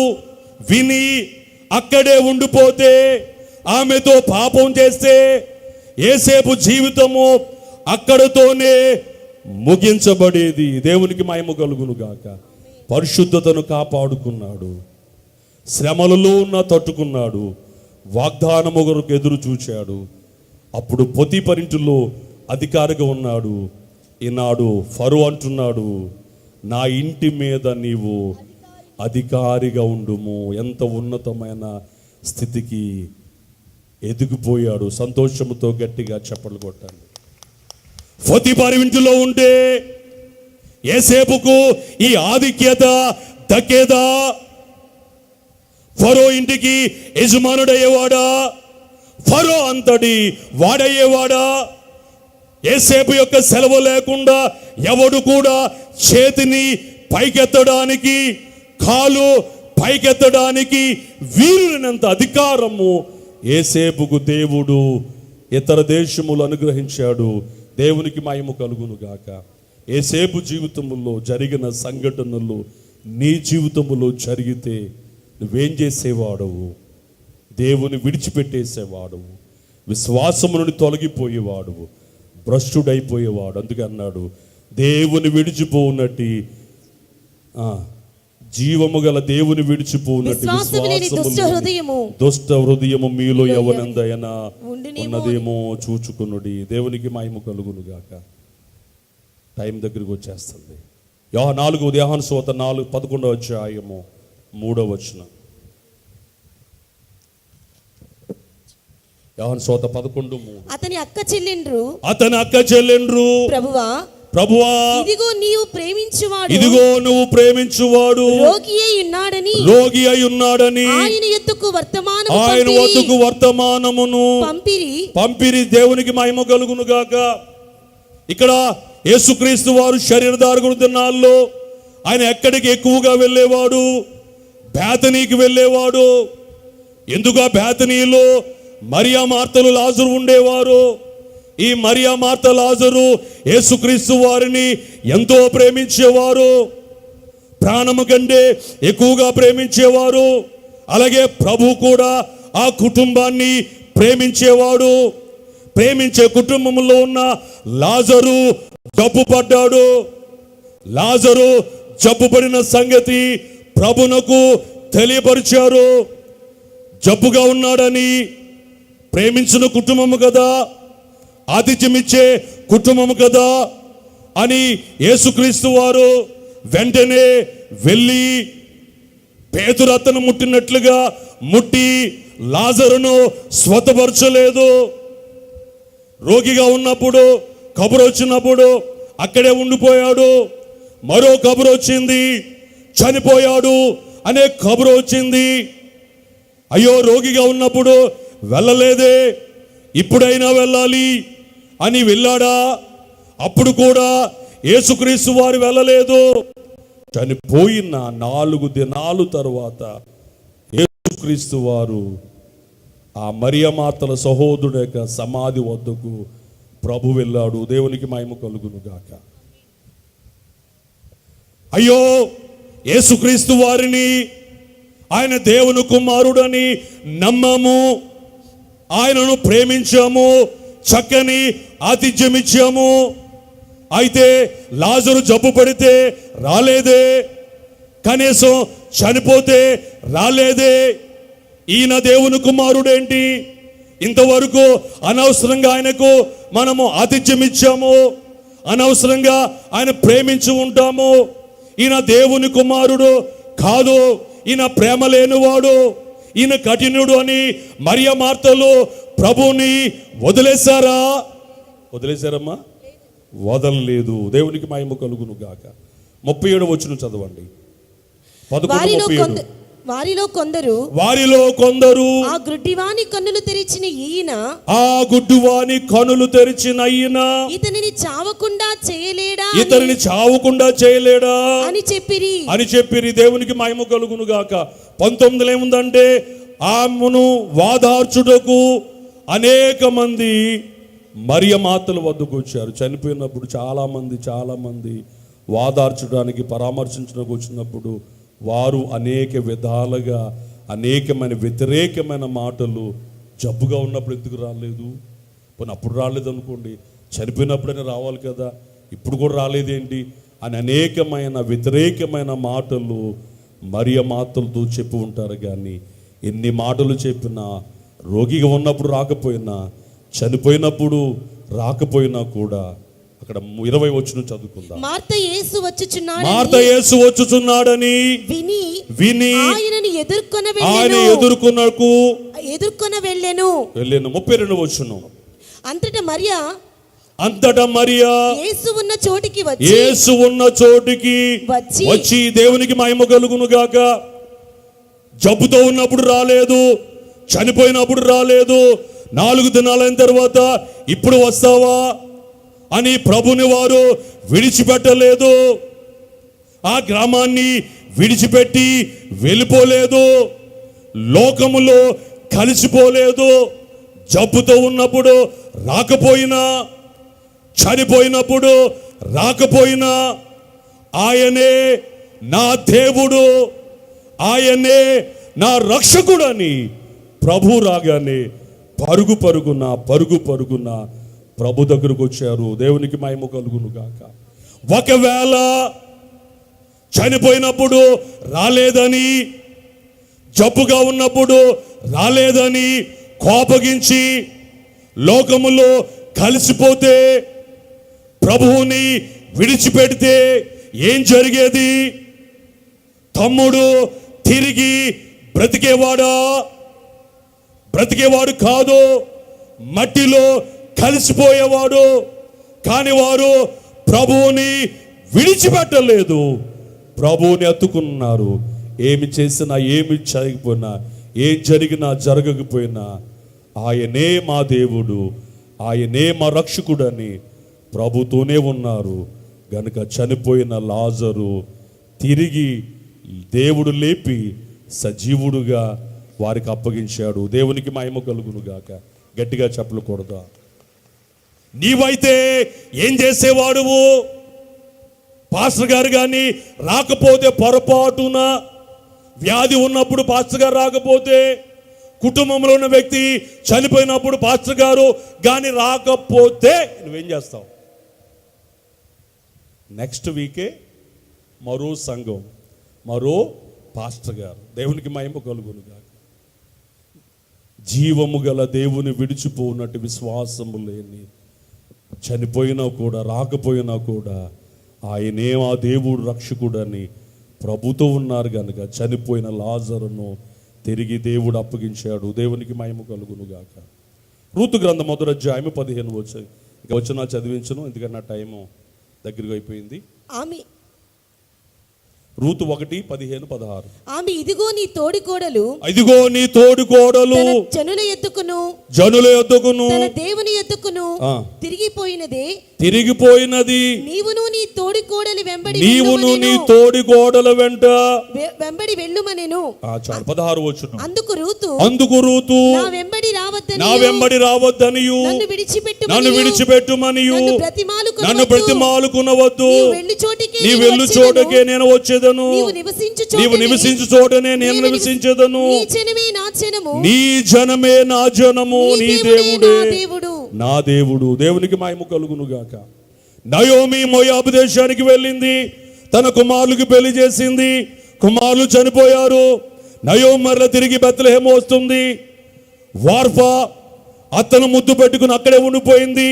Speaker 3: విని అక్కడే ఉండిపోతే, ఆమెతో పాపం చేస్తే యేసేపు జీవితము అక్కడతోనే ముగించబడేది. దేవునికి మహిమ కలుగును గాక. పరిశుద్ధతను కాపాడుకున్నాడు, శ్రమలలో ఉన్న తట్టుకున్నాడు, వాగ్దానము కొరకు ఎదురు చూచాడు. అప్పుడు పొతిఫరు ఇంటిలో అధికారిగా ఉన్నాడు. ఈనాడు ఫరో అంటున్నాడు, నా ఇంటి మీద నీవు అధికారిగా ఉండుము. ఎంత ఉన్నతమైన స్థితికి ఎదిగిపోయాడు. సంతోషముతో గట్టిగా చప్పట్లు కొట్టండి. పొతిఫరు ఇంటిలో ఉంటే యేసేపుకు ఈ ఆధిక్యత, దక్కేదా? ఫరో ఇంటికి యజమానుడయ్యేవాడా? ఫరో అంతటి వాడయ్యేవాడా? యోసేపు యొక్క సెలవు లేకుండా ఎవడు కూడా చేతిని పైకెత్తడానికి, కాలు పైకెత్తడానికి వీరునంత అధికారము యోసేపుకు దేవుడు ఇతర దేశములు అనుగ్రహించాడు. దేవునికి మహిమ కలుగును గాక. యోసేపు జీవితంలో జరిగిన సంఘటనలు నీ జీవితంలో జరిగితే నువ్వేం చేసేవాడవు? దేవుని విడిచిపెట్టేసేవాడవు, విశ్వాసము నుండి తొలగిపోయేవాడువు, భ్రష్టుడైపోయేవాడు. అందుకే అన్నాడు, దేవుని విడిచిపోనట్టి జీవము గల దేవుని విడిచిపోనట్టి దుష్ట హృదయము మీలో ఎవనందైనా ఉన్నదేమో చూచుకునుడి. దేవునికి మహిమ కలుగును గాక. టైం దగ్గరికి వచ్చేస్తుంది. యోహాను సువార్త 11వ అధ్యాయము 3వ వచనం. యోహాను సువార్త 11:3.
Speaker 4: అతని అక్క చెల్లెండ్రు
Speaker 3: ప్రభువా
Speaker 4: ఇదిగో నువ్వు ప్రేమించువాడు
Speaker 3: రోగి అయి ఉన్నాడని
Speaker 4: ఆయన యొద్దకు
Speaker 3: వర్తమానమును పంపిరి. దేవునికి మహిమ కలుగును గాక. ఇక్కడ యేసుక్రీస్తు వారు శరీరధారకుడు దినాల్లో ఆయన ఎక్కడికి ఎక్కువగా వెళ్ళేవాడు? బేతనీకి వెళ్ళేవాడు. ఎందుకు బేతనీలో మరియా మార్తలు లాజరు ఉండేవారు. ఈ మరియా మార్త లాజరు యేసుక్రీస్తు వారిని ఎంతో ప్రేమించేవారు, ప్రాణము కంటే ఎక్కువగా ప్రేమించేవారు. అలాగే ప్రభు కూడా ఆ కుటుంబాన్ని ప్రేమించేవాడు. ప్రేమించే కుటుంబంలో ఉన్న లాజరు జబ్బు పడ్డాడు. లాజరు జబ్బు పడిన సంగతి ప్రభునకు తెలియపరిచారు. జబ్బుగా ఉన్నాడని, ప్రేమించిన కుటుంబము కదా, ఆతిథ్యమిచ్చే కుటుంబము కదా అని యేసుక్రీస్తు వారు వెంటనే వెళ్ళి పేతురు అతను ముట్టినట్లుగా ముట్టి లాజరును స్వతపరచలేదు. రోగిగా ఉన్నప్పుడు కబురు వచ్చినప్పుడు అక్కడే ఉండిపోయాడు. మరో కబురు వచ్చింది, చనిపోయాడు అనే కబురు వచ్చింది. అయ్యో, రోగిగా ఉన్నప్పుడు వెళ్ళలేదే, ఇప్పుడైనా వెళ్ళాలి అని వెళ్ళాడా? అప్పుడు కూడా యేసుక్రీస్తు వారు వెళ్ళలేదు. చనిపోయిన 4 దినాలు తరువాత యేసుక్రీస్తు వారు ఆ మరియమాతల సహోదరుడు యొక్క సమాధి వద్దకు ప్రభు వెళ్ళాడు. దేవునికి మహిమ కలుగును గాక. అయ్యో, యేసుక్రీస్తు వారిని ఆయన దేవుని కుమారుడని నమ్మాము, ఆయనను ప్రేమించాము, చక్కని ఆతిథ్యం ఇచ్చాము. అయితే లాజరు జబ్బు పడితే రాలేదే, కనీసం చనిపోతే రాలేదే. ఈయన దేవుని కుమారుడేంటి? ఇంతవరకు అనవసరంగా ఆయనకు మనము ఆతిథ్యం ఇచ్చాము, అనవసరంగా ఆయన ప్రేమించి ఉంటాము. ఈయన దేవుని కుమారుడు కాదు, ఈయన ప్రేమ లేనివాడు, ఈయన కఠినుడు అని మరియ మార్తలు ప్రభుని వదిలేశారమ్మా? వదలలేదు. దేవునికి మహిమ కలుగును గాక. 37 వచనం చదవండి. 11:37.
Speaker 4: వారిలో కొందరు
Speaker 3: ఆ
Speaker 4: గుడ్డివాని కన్నులు తెరిచిన ఈయన ఇతనిని చావకుండా చేయలేడా అని
Speaker 3: చెప్పిరి. దేవునికి మహిమ కలుగును గాక. 19 ఏముందంటే, ఆమెను వాదార్చుటకు అనేక మంది మరియమాతల వద్దకు వచ్చారు. చనిపోయినప్పుడు చాలా మంది వాదార్చడానికి, పరామర్శించడానికి వచ్చినప్పుడు వారు అనేక విధాలుగా అనేకమైన వ్యతిరేకమైన మాటలు, జబ్బుగా ఉన్నప్పుడు ఎందుకు రాలేదు, పోనీ అప్పుడు రాలేదు అనుకోండి, చనిపోయినప్పుడైనా రావాలి కదా, ఇప్పుడు కూడా రాలేదేంటి అని అనేకమైన వ్యతిరేకమైన మాటలు మరియమాతలతో చెప్పి ఉంటారు. కానీ ఎన్ని మాటలు చెప్పినా, రోగిగా ఉన్నప్పుడు రాకపోయినా, చనిపోయినప్పుడు రాకపోయినా కూడా, అక్కడ 20 వచనం చదువుకుందాం.
Speaker 4: మార్త యేసు
Speaker 3: వచ్చుచున్నాడని విని
Speaker 4: ఆయనను ఎదుర్కొన వెళ్ళెను.
Speaker 3: 32 వచనం.
Speaker 4: అంతటా మరియా
Speaker 3: అంతటా మరియా
Speaker 4: యేసు ఉన్న చోటికి వచ్చి
Speaker 3: యేసు ఉన్న చోటికి వచ్చి దేవునికి మహిమ కలుగును గాక. జబ్బుతో ఉన్నప్పుడు రాలేదు, చనిపోయినప్పుడు రాలేదు, 4 దినాలైన తర్వాత ఇప్పుడు వస్తావా అని ప్రభుని వారు విడిచిపెట్టలేదు. ఆ గ్రామాన్ని విడిచిపెట్టి వెళ్ళిపోలేదు, లోకములో కలిసిపోలేదు. జబ్బుతో ఉన్నప్పుడు రాకపోయినా, చనిపోయినప్పుడు రాకపోయినా ఆయనే నా దేవుడు, ఆయనే నా రక్షకుడని ప్రభు రాగానే పరుగు పరుగున ప్రభు దగ్గరకు వచ్చారు. దేవునికి మహిమ కలుగును గాక. ఒకవేళ చనిపోయినప్పుడు రాలేదని, జబ్బుగా ఉన్నప్పుడు రాలేదని కోపగించి లోకములో కలిసిపోతే, ప్రభువుని విడిచిపెడితే ఏం జరిగేది? తమ్ముడు తిరిగి బ్రతికేవాడు కాదు, మట్టిలో కలిసిపోయేవాడు. కానీ వారు ప్రభువుని విడిచిపెట్టలేదు, ప్రభువుని అత్తుకున్నారు. ఏమి చేసినా, ఏమి చేయకపోయినా, ఏం జరిగినా జరగకపోయినా ఆయనే మా దేవుడు, ఆయనే మా రక్షకుడని ప్రభుతోనే ఉన్నారు. గనుక చనిపోయిన లాజరు తిరిగి దేవుడు లేపి సజీవుడుగా వారికి అప్పగించాడు. దేవునికి మహిమ కలుగును గాక. గట్టిగా చప్పలు కొడదా. నీవైతే ఏం చేసేవాడువు? పాస్టర్ గారు కానీ రాకపోతే, పొరపాటున వ్యాధి ఉన్నప్పుడు పాస్టర్ గారు రాకపోతే, కుటుంబంలో ఉన్న వ్యక్తి చనిపోయినప్పుడు పాస్టర్ గారు కానీ రాకపోతే నువ్వేం చేస్తావు? నెక్స్ట్ వీకే మరో సంఘం, మరో పాస్టర్ గారు. దేవునికి మహిమ కలుగును గాక. జీవము గల దేవుని విడిచిపోనట్టు విశ్వాసము లేని, చనిపోయినా కూడా రాకపోయినా కూడా ఆయనే ఆ దేవుడు రక్షకుడని ప్రభుతో ఉన్నారు కనుక చనిపోయిన లాజరును తిరిగి దేవుడు అప్పగించాడు. దేవునికి మహిమ కలుగును గాక. రూతు గ్రంథం 1వ అధ్యాయం 15 వచ్చాయి. ఇంకా వచ్చినా చదివించను, ఎందుకంటే నా టైము దగ్గరగా అయిపోయింది. రూతు 1:15-16.
Speaker 4: ఆమె ఇదిగో నీ తోడికోడలు జనుల యొద్దకును తన దేవుని యొద్దకును తిరిగిపోయినది. నీవును నీ తోడికోడలి వెంట వెంబడి వెళ్ళుమనెను.
Speaker 3: 16 వచ్చును.
Speaker 4: అందుకు రూతు నా వెంబడి రావద్దనియు నన్ను విడిచిపెట్టుమనియు
Speaker 3: నన్ను బ్రతిమాలుకునవద్దు, నీ వెళ్ళు చోటకే నేను వచ్చేదను, నీవు నివసించు చోటనే నేను నివసించేదను. నీ జనమే నా జనము, నీ దేవుడే నా దేవుడు. దేవునికి మహిమ కలుగును గాక. నయోమి మోయాబు దేశానికి వెళ్ళింది, తన కుమారులకు పెళ్లి చేసింది. కుమారులు చనిపోయారు. నయోమి మరల తిరిగి బెత్లెహేము వస్తుంది. వార్ఫా అత్తను ముద్దు పెట్టుకుని అక్కడే ఉండిపోయింది.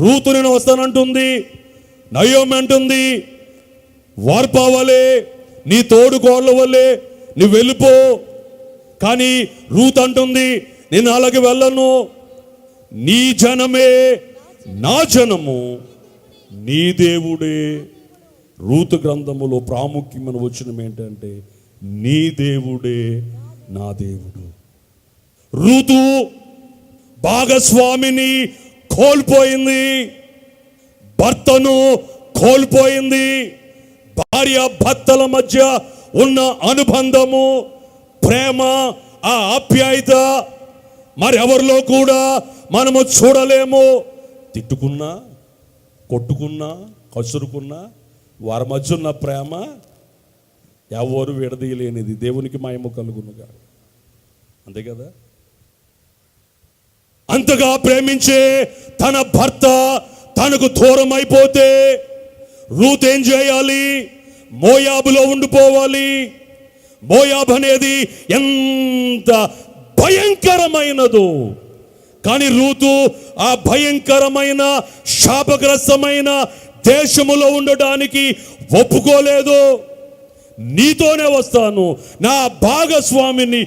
Speaker 3: రూతు నేను వస్తానంటుంది. నయోమి అంటుంది, వార్పా వలే, నీ తోడు కోళ్ళ వల్లే నువ్వు వెళ్ళిపో. కానీ రూత్ అంటుంది, నేను అలాగే వెళ్ళను, నీ జనమే నా జనము, నీ దేవుడే. రూతు గ్రంథములో ప్రాముఖ్యమైన వచనం ఏంటంటే, నీ దేవుడే నా దేవుడు. రూతు భాగస్వామిని కోల్పోయింది, భర్తను కోల్పోయింది. భార్య భర్తల మధ్య ఉన్న అనుబంధము, ప్రేమ, ఆ ఆప్యాయత మరి ఎవరిలో కూడా మనము చూడలేము. తిట్టుకున్నా, కొట్టుకున్నా, కసురుకున్నా వారి మధ్య ఉన్న ప్రేమ ఎవరు విడదీయలేనిది. దేవునికి మహిమ కలుగునుగా. అంతే కదా. అంతగా ప్రేమించే తన భర్త తనకు దూరం అయిపోతే రూత్ ఏం చేయాలి? మోయాబులో ఉండిపోవాలి. మోయాబు అనేది ఎంత భయంకరమైనదో, కానీ రూతు ఆ భయంకరమైన శాపగ్రస్తమైన దేశములో ఉండడానికి ఒప్పుకోలేదు. నీతోనే వస్తాను, నా భాగస్వామిని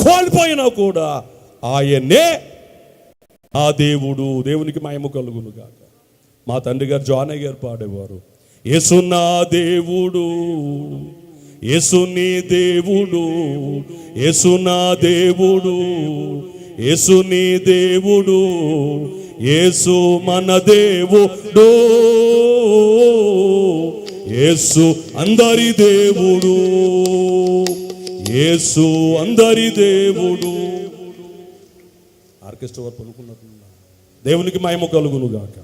Speaker 3: కోల్పోయినా కూడా ఆయనే ఆ దేవుడు. దేవునికి మహిమ కలుగును గాక. మా తండ్రి గారు జానయ్య గారు పాడేవారు. యేసు నా దేవుడు, యేసు నీ దేవుడు, యేసు నా దేవుడు, యేసు నీ దేవుడు, యేసు మన దేవుడు, యేసు అందరి దేవుడు, యేసు అందరి దేవుడు. ఆర్కెస్ట్రా వారు పలుకున్నట్టు దేవునికి మహిమ కలుగును గాక.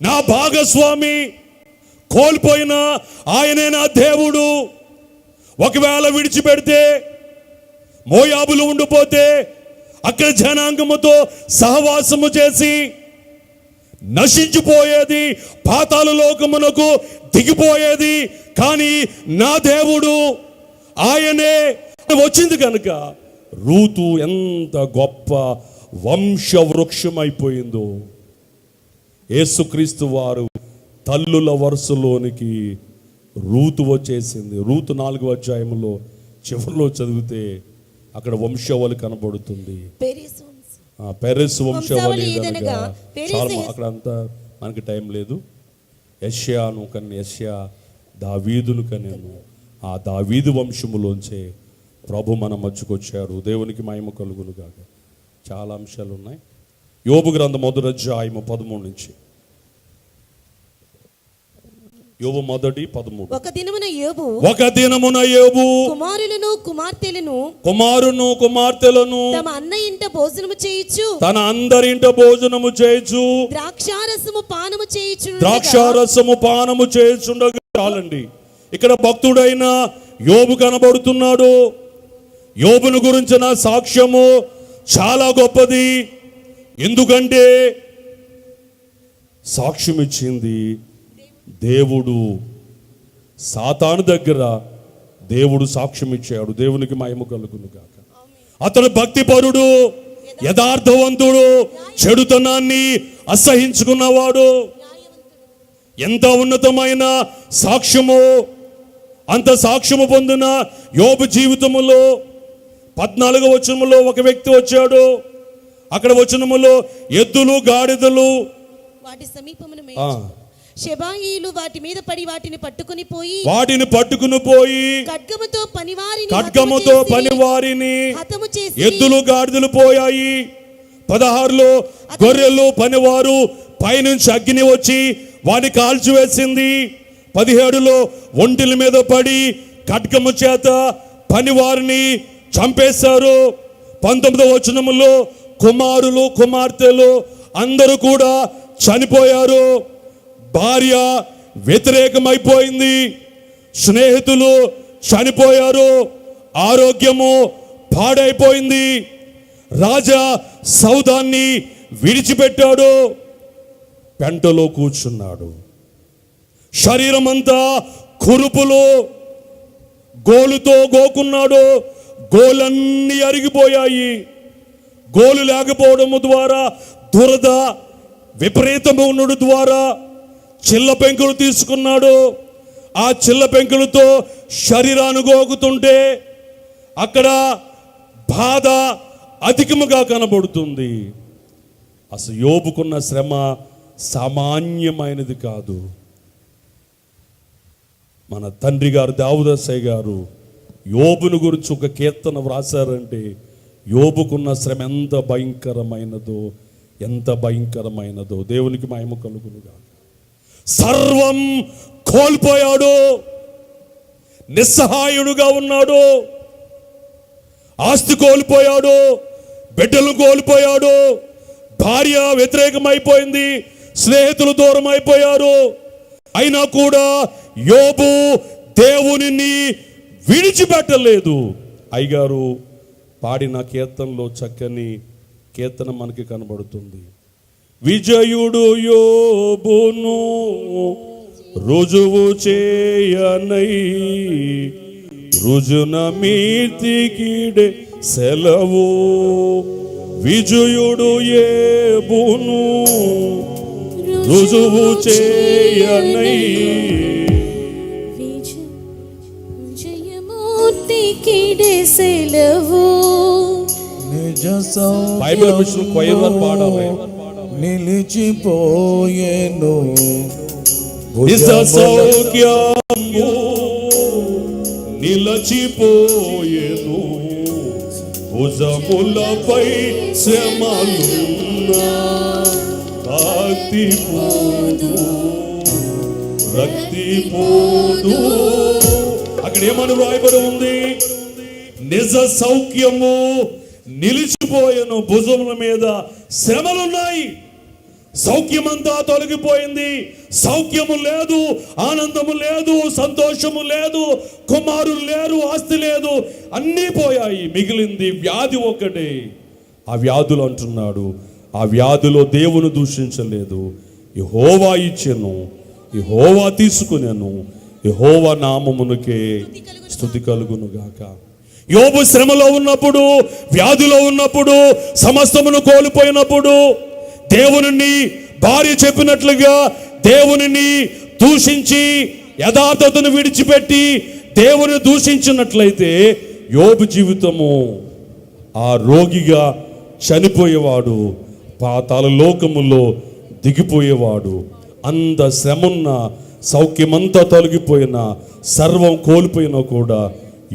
Speaker 3: నా భాగస్వామి కోల్పోయిన ఆయనే నా దేవుడు. ఒకవేళ విడిచిపెడితే, మోయాబులు ఉండిపోతే, అక్కడ జనాంగముతో సహవాసము చేసి నశించిపోయేది, పాతాళ లోకమునకు దిగిపోయేది. కానీ నా దేవుడు ఆయనే వచ్చింది కనుక రూతు ఎంత గొప్ప వంశ వృక్షమైపోయిందో. యేసుక్రీస్తు వారు తల్లుల వరుసలోనికి రూతు వచ్చేసింది. రూతు 4వ అధ్యాయంలో చివరిలో చదివితే అక్కడ వంశావళి కనబడుతుంది. పెరెస్ వంశావళి చాలా అక్కడ అంతా మనకి టైం లేదు. యెషయాను కన్నా యెషయా దావీదును కనేను. ఆ దావీదు వంశములోంచే ప్రభు మన మధ్యకు వచ్చారు. దేవునికి మహిమ కలుగును గాక. చాలా అంశాలు ఉన్నాయి. యోబు గ్రంథం 1వ అధ్యాయము 13 నుంచి. యోబు 1:13. ఒక దినమున యోబు
Speaker 4: కుమారును
Speaker 3: కుమార్తెలను
Speaker 4: తమ అన్న ఇంట భోజనము చేయుచు,
Speaker 3: తన అందరింట భోజనము చేయుచు,
Speaker 4: ద్రాక్షారసము
Speaker 3: పానము చేయుచుండగా. చాలండి, ఇక్కడ భక్తుడైన యోబు కనబడుతున్నాడు. యోబును గురించిన సాక్ష్యము చాలా గొప్పది. ఎందుకంటే సాక్ష్యం ఇచ్చింది దేవుడు. సాతాను దగ్గర దేవుడు సాక్ష్యం ఇచ్చాడు. దేవునికి మహిమ కలుగును గాక. అతడు భక్తిపరుడు, యథార్థవంతుడు, చెడుతనాన్ని అసహించుకున్నవాడు. ఎంత ఉన్నతమైన సాక్ష్యము! అంత సాక్ష్యము పొందిన యోబు జీవితములో 14వ వచనములో ఒక వ్యక్తి వచ్చాడు. అక్కడ వచనములో ఎద్దులు గాడిదలు
Speaker 4: వాటి సమీపమున షెబాయీలు వాటి మీద పడి వాటిని పట్టుకుని పోయి ఖడ్గముతో పనివారిని హతము చేసి
Speaker 3: ఎద్దులు గాడిదలు పోయాయి. 16లో గొర్రెలు పనివారు పైనుంచి అగ్ని వచ్చి వాడిని కాల్చివేసింది. 17లో ఒంటిల మీద పడి ఖడ్గము చేత పనివారిని చంపేశారు. 19వ వచనములో కుమారులు కుమార్తెలు అందరూ కూడా చనిపోయారు. భార్య వ్యతిరేకమైపోయింది, స్నేహితులు చనిపోయారు, ఆరోగ్యము పాడైపోయింది. రాజా సౌదాన్ని విడిచిపెట్టాడు, పెంటలో కూర్చున్నాడు. శరీరం అంతా కురుపులు, గోలుతో గోకున్నాడు. గోలన్నీ అరిగిపోయాయి. గోలు లేకపోవడము ద్వారా, దురద విపరీతము ఉండడం ద్వారా చిల్ల పెంకులు తీసుకున్నాడు. ఆ చిల్ల పెంకులతో శరీరాన్ని గోకుతుంటే అక్కడ బాధ అధికముగా కనబడుతుంది. అసలు యోబుకున్న శ్రమ సామాన్యమైనది కాదు. మన తండ్రి గారు దావుదస్సయ్య గారు యోబును గురించి ఒక కీర్తన వ్రాసారంటే యోబుకున్న శ్రమ ఎంత భయంకరమైనదో. దేవునికి మహిమ కలుగునుగా. సర్వం కోల్పోయాడు, నిస్సహాయుడుగా ఉన్నాడు. ఆస్తి కోల్పోయాడు, బిడ్డలు కోల్పోయాడు, భార్య వ్యతిరేకమైపోయింది, స్నేహితులు దూరం అయిపోయారు. అయినా కూడా యోబు దేవునిని విడిచిపెట్టలేదు. అయ్యగారు పాడిన కీర్తనలో చక్కని కీర్తన మనకి కనబడుతుంది. విజయుడు యోబును రుజువు చేయనై రుజున మీతికిడే సెలవు. విజయుడు యోబును రుజువు చేయనై
Speaker 5: సెలవు.
Speaker 3: బైబిల్ మిషన్ కొయ్యర్ పాడాలి.
Speaker 1: నిలిచిపోయేను
Speaker 3: నిజ సౌఖ్యము నిలచిపోయేను భుజములపై శ్రమలున్నా భక్తి పోదు రక్తి పోదు. అక్కడ ఏమని వ్రాయబడి ఉంది? నిజ సౌఖ్యము నిలిచిపోయేను, భుజముల మీద శ్రమలున్నాయి. సౌఖ్యమంతా తొలగిపోయింది, సౌఖ్యము లేదు, ఆనందము లేదు, సంతోషము లేదు, కుమారులు లేరు, ఆస్తి లేదు, అన్నీ పోయాయి. మిగిలింది వ్యాధి ఒక్కటే. ఆ వ్యాధులు అంటున్నాడు, ఆ వ్యాధిలో దేవుని దూషించలేదు. యెహోవా ఇచ్చెను, యెహోవా తీసుకునేను, యెహోవా నామమునకే స్తుతి కలుగును గాక. యోబు శ్రమలో ఉన్నప్పుడు, వ్యాధిలో ఉన్నప్పుడు, సమస్తమును కోల్పోయినప్పుడు దేవునిని భార్య చెప్పినట్లుగా దేవునిని దూషించి యథార్థతను విడిచిపెట్టి దేవుని దూషించినట్లయితే యోబు జీవితము ఆ రోగిగా చనిపోయేవాడు, పాతాళ లోకములో దిగిపోయేవాడు. అంత శ్రమున్న, సౌఖ్యమంతా తొలగిపోయినా, సర్వం కోల్పోయినా కూడా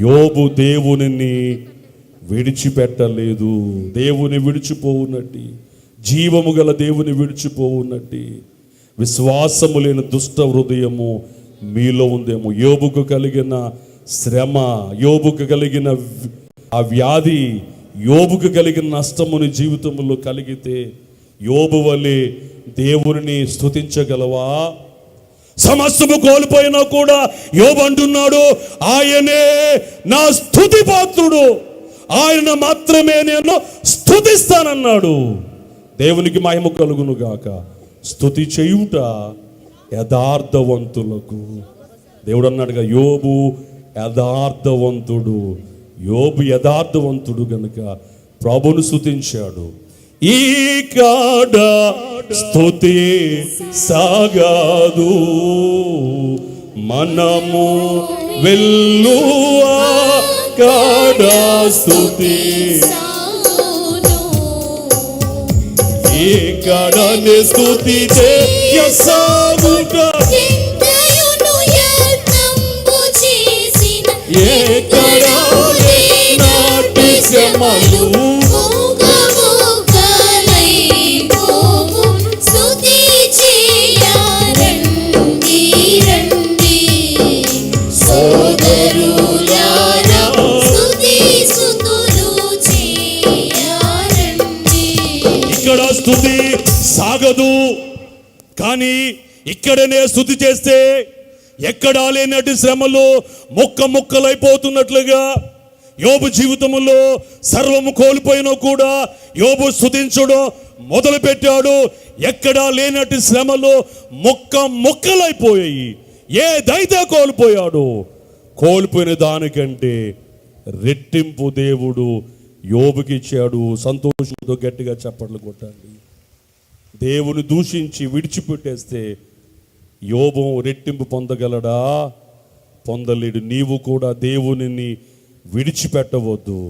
Speaker 3: యోబు దేవునిని విడిచిపెట్టలేదు. దేవుని విడిచిపోవునట్టి, జీవము గల దేవుని విడిచిపోవునట్టి విశ్వాసము లేని దుష్ట హృదయము మీలో ఉందేమో. యోబుకు కలిగిన శ్రమ, యోబుకు కలిగిన ఆ వ్యాధి, యోబుకు కలిగిన నష్టముని జీవితంలో కలిగితే యోబు వలె దేవుని స్తుతించగలవా? సమస్తము కోల్పోయినా కూడా యోబు అంటున్నాడు, ఆయనే నా స్తుతి పాత్రుడు, ఆయన మాత్రమే నేను స్తుతిస్తానన్నాడు. దేవునికి మహిమ కలుగును గాక. స్తుతి చేయుట యథార్థవంతులకు. దేవుడు అన్నాడుగా, యోబు యథార్థవంతుడు. యోబు యథార్థవంతుడు గనుక ప్రభువును స్తుతించాడు. ఈ కాడ స్తుతి సాగదు, మనము వెళ్ళువా కాడ స్తుతి ఏకడనే స్తుతి చేయసాగుట ఏకడనే నాటి శ్రమలు స్తుతి సాగదు. కానీ ఇక్కడనే స్తుతి చేస్తే ఎక్కడా లేనటి శ్రమలు ముక్కలైపోతున్నట్లుగా యోబు జీవితంలో సర్వము కోల్పోయినా కూడా యోబు స్తుతించడం మొదలు పెట్టాడు. ఎక్కడా లేనటి శ్రమలు ముక్కలైపోయాయి. ఏదైతే కోల్పోయాడో కోల్పోయిన దానికంటే రెట్టింపు దేవుడు యోబుకి ఇచ్చాడు. సంతోషంతో గట్టిగా చప్పట్లు కొట్టండి. దేవుని దూషించి విడిచిపెట్టేస్తే యోబు రెట్టింపు పొందగలడా? పొందలేడు. నీవు కూడా దేవునిని విడిచిపెట్టవద్దు.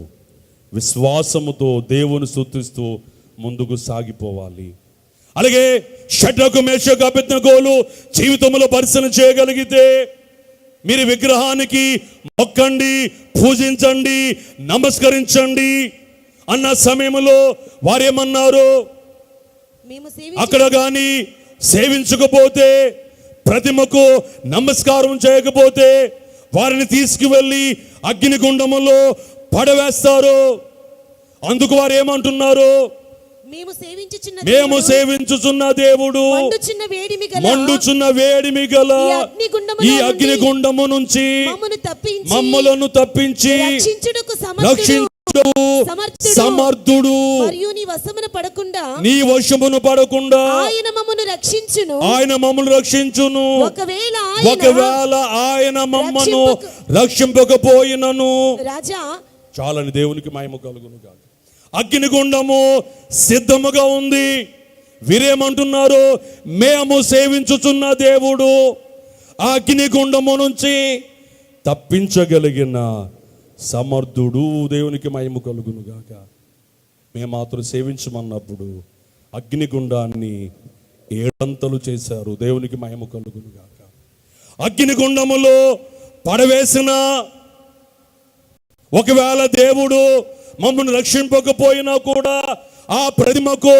Speaker 3: విశ్వాసముతో దేవుని స్తుతిస్తూ ముందుకు సాగిపోవాలి. అలాగే షడ్రకు మేషకు అబేద్నెగోలు జీవితంలో పరిశీలన చేయగలిగితే, మీరు విగ్రహానికి మొక్కండి, పూజించండి, నమస్కరించండి అన్న సమయంలో వారేమన్నారు? అక్కడ కానీ సేవించకపోతే, ప్రతిమకు నమస్కారం చేయకపోతే వారిని తీసుకువెళ్ళి అగ్నిగుండములో పడవేస్తారు. అందుకు వారు ఏమంటున్నారు? మేము సేవించుచున్న దేవుడు మండుచున్న వేడిమి గల ఈ అగ్నిగుండము నుంచి మమ్మలను తప్పించి రక్షించుటకు సమర్థుడు. నీ వశమును పడకుండా ఆయన మమ్మను రక్షించును. ఒకవేళ ఆయన మమ్మను రక్షింపకపోయినను చాలని దేవునికి మహిమ కలుగును గాక. అగ్నిగుండము సిద్ధముగా ఉంది. వీరేమంటున్నారు? మేము సేవించుచున్న దేవుడు ఆ అగ్నిగుండము నుంచి తప్పించగలిగిన సమర్థుడు. దేవునికి మహిమ కలుగును గాక. మేము మాత్రం సేవించమన్నప్పుడు అగ్నిగుండాన్ని 7 చేశారు. దేవునికి మహిమ కలుగును గాక. అగ్నిగుండములో పడవేసిన ఒకవేళ దేవుడు మమ్మల్ని రక్షింపకపోయినా కూడా ఆ ప్రతిమకు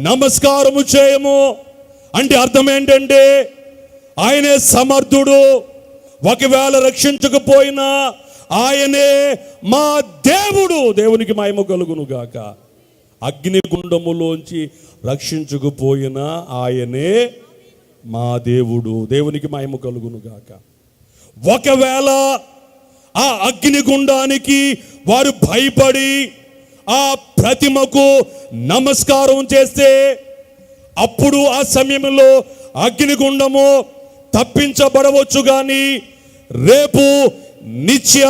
Speaker 3: నమస్కారము చేయము అంటే అర్థం ఏంటంటే ఆయనే సమర్థుడు. ఒకవేళ రక్షించకపోయినా ఆయనే మా దేవుడు. దేవునికి మహిమ కలుగును గాక. అగ్నిగుండములోంచి రక్షించకపోయినా ఆయనే మా దేవుడు. దేవునికి మహిమ కలుగును గాక. ఒకవేళ ఆ అగ్నిగుండానికి వారు భయపడి ఆ ప్రతిమకు నమస్కారం చేస్తే అప్పుడు ఆ సమయంలో అగ్నిగుండము తప్పించబడవచ్చు, కానీ రేపు నిత్య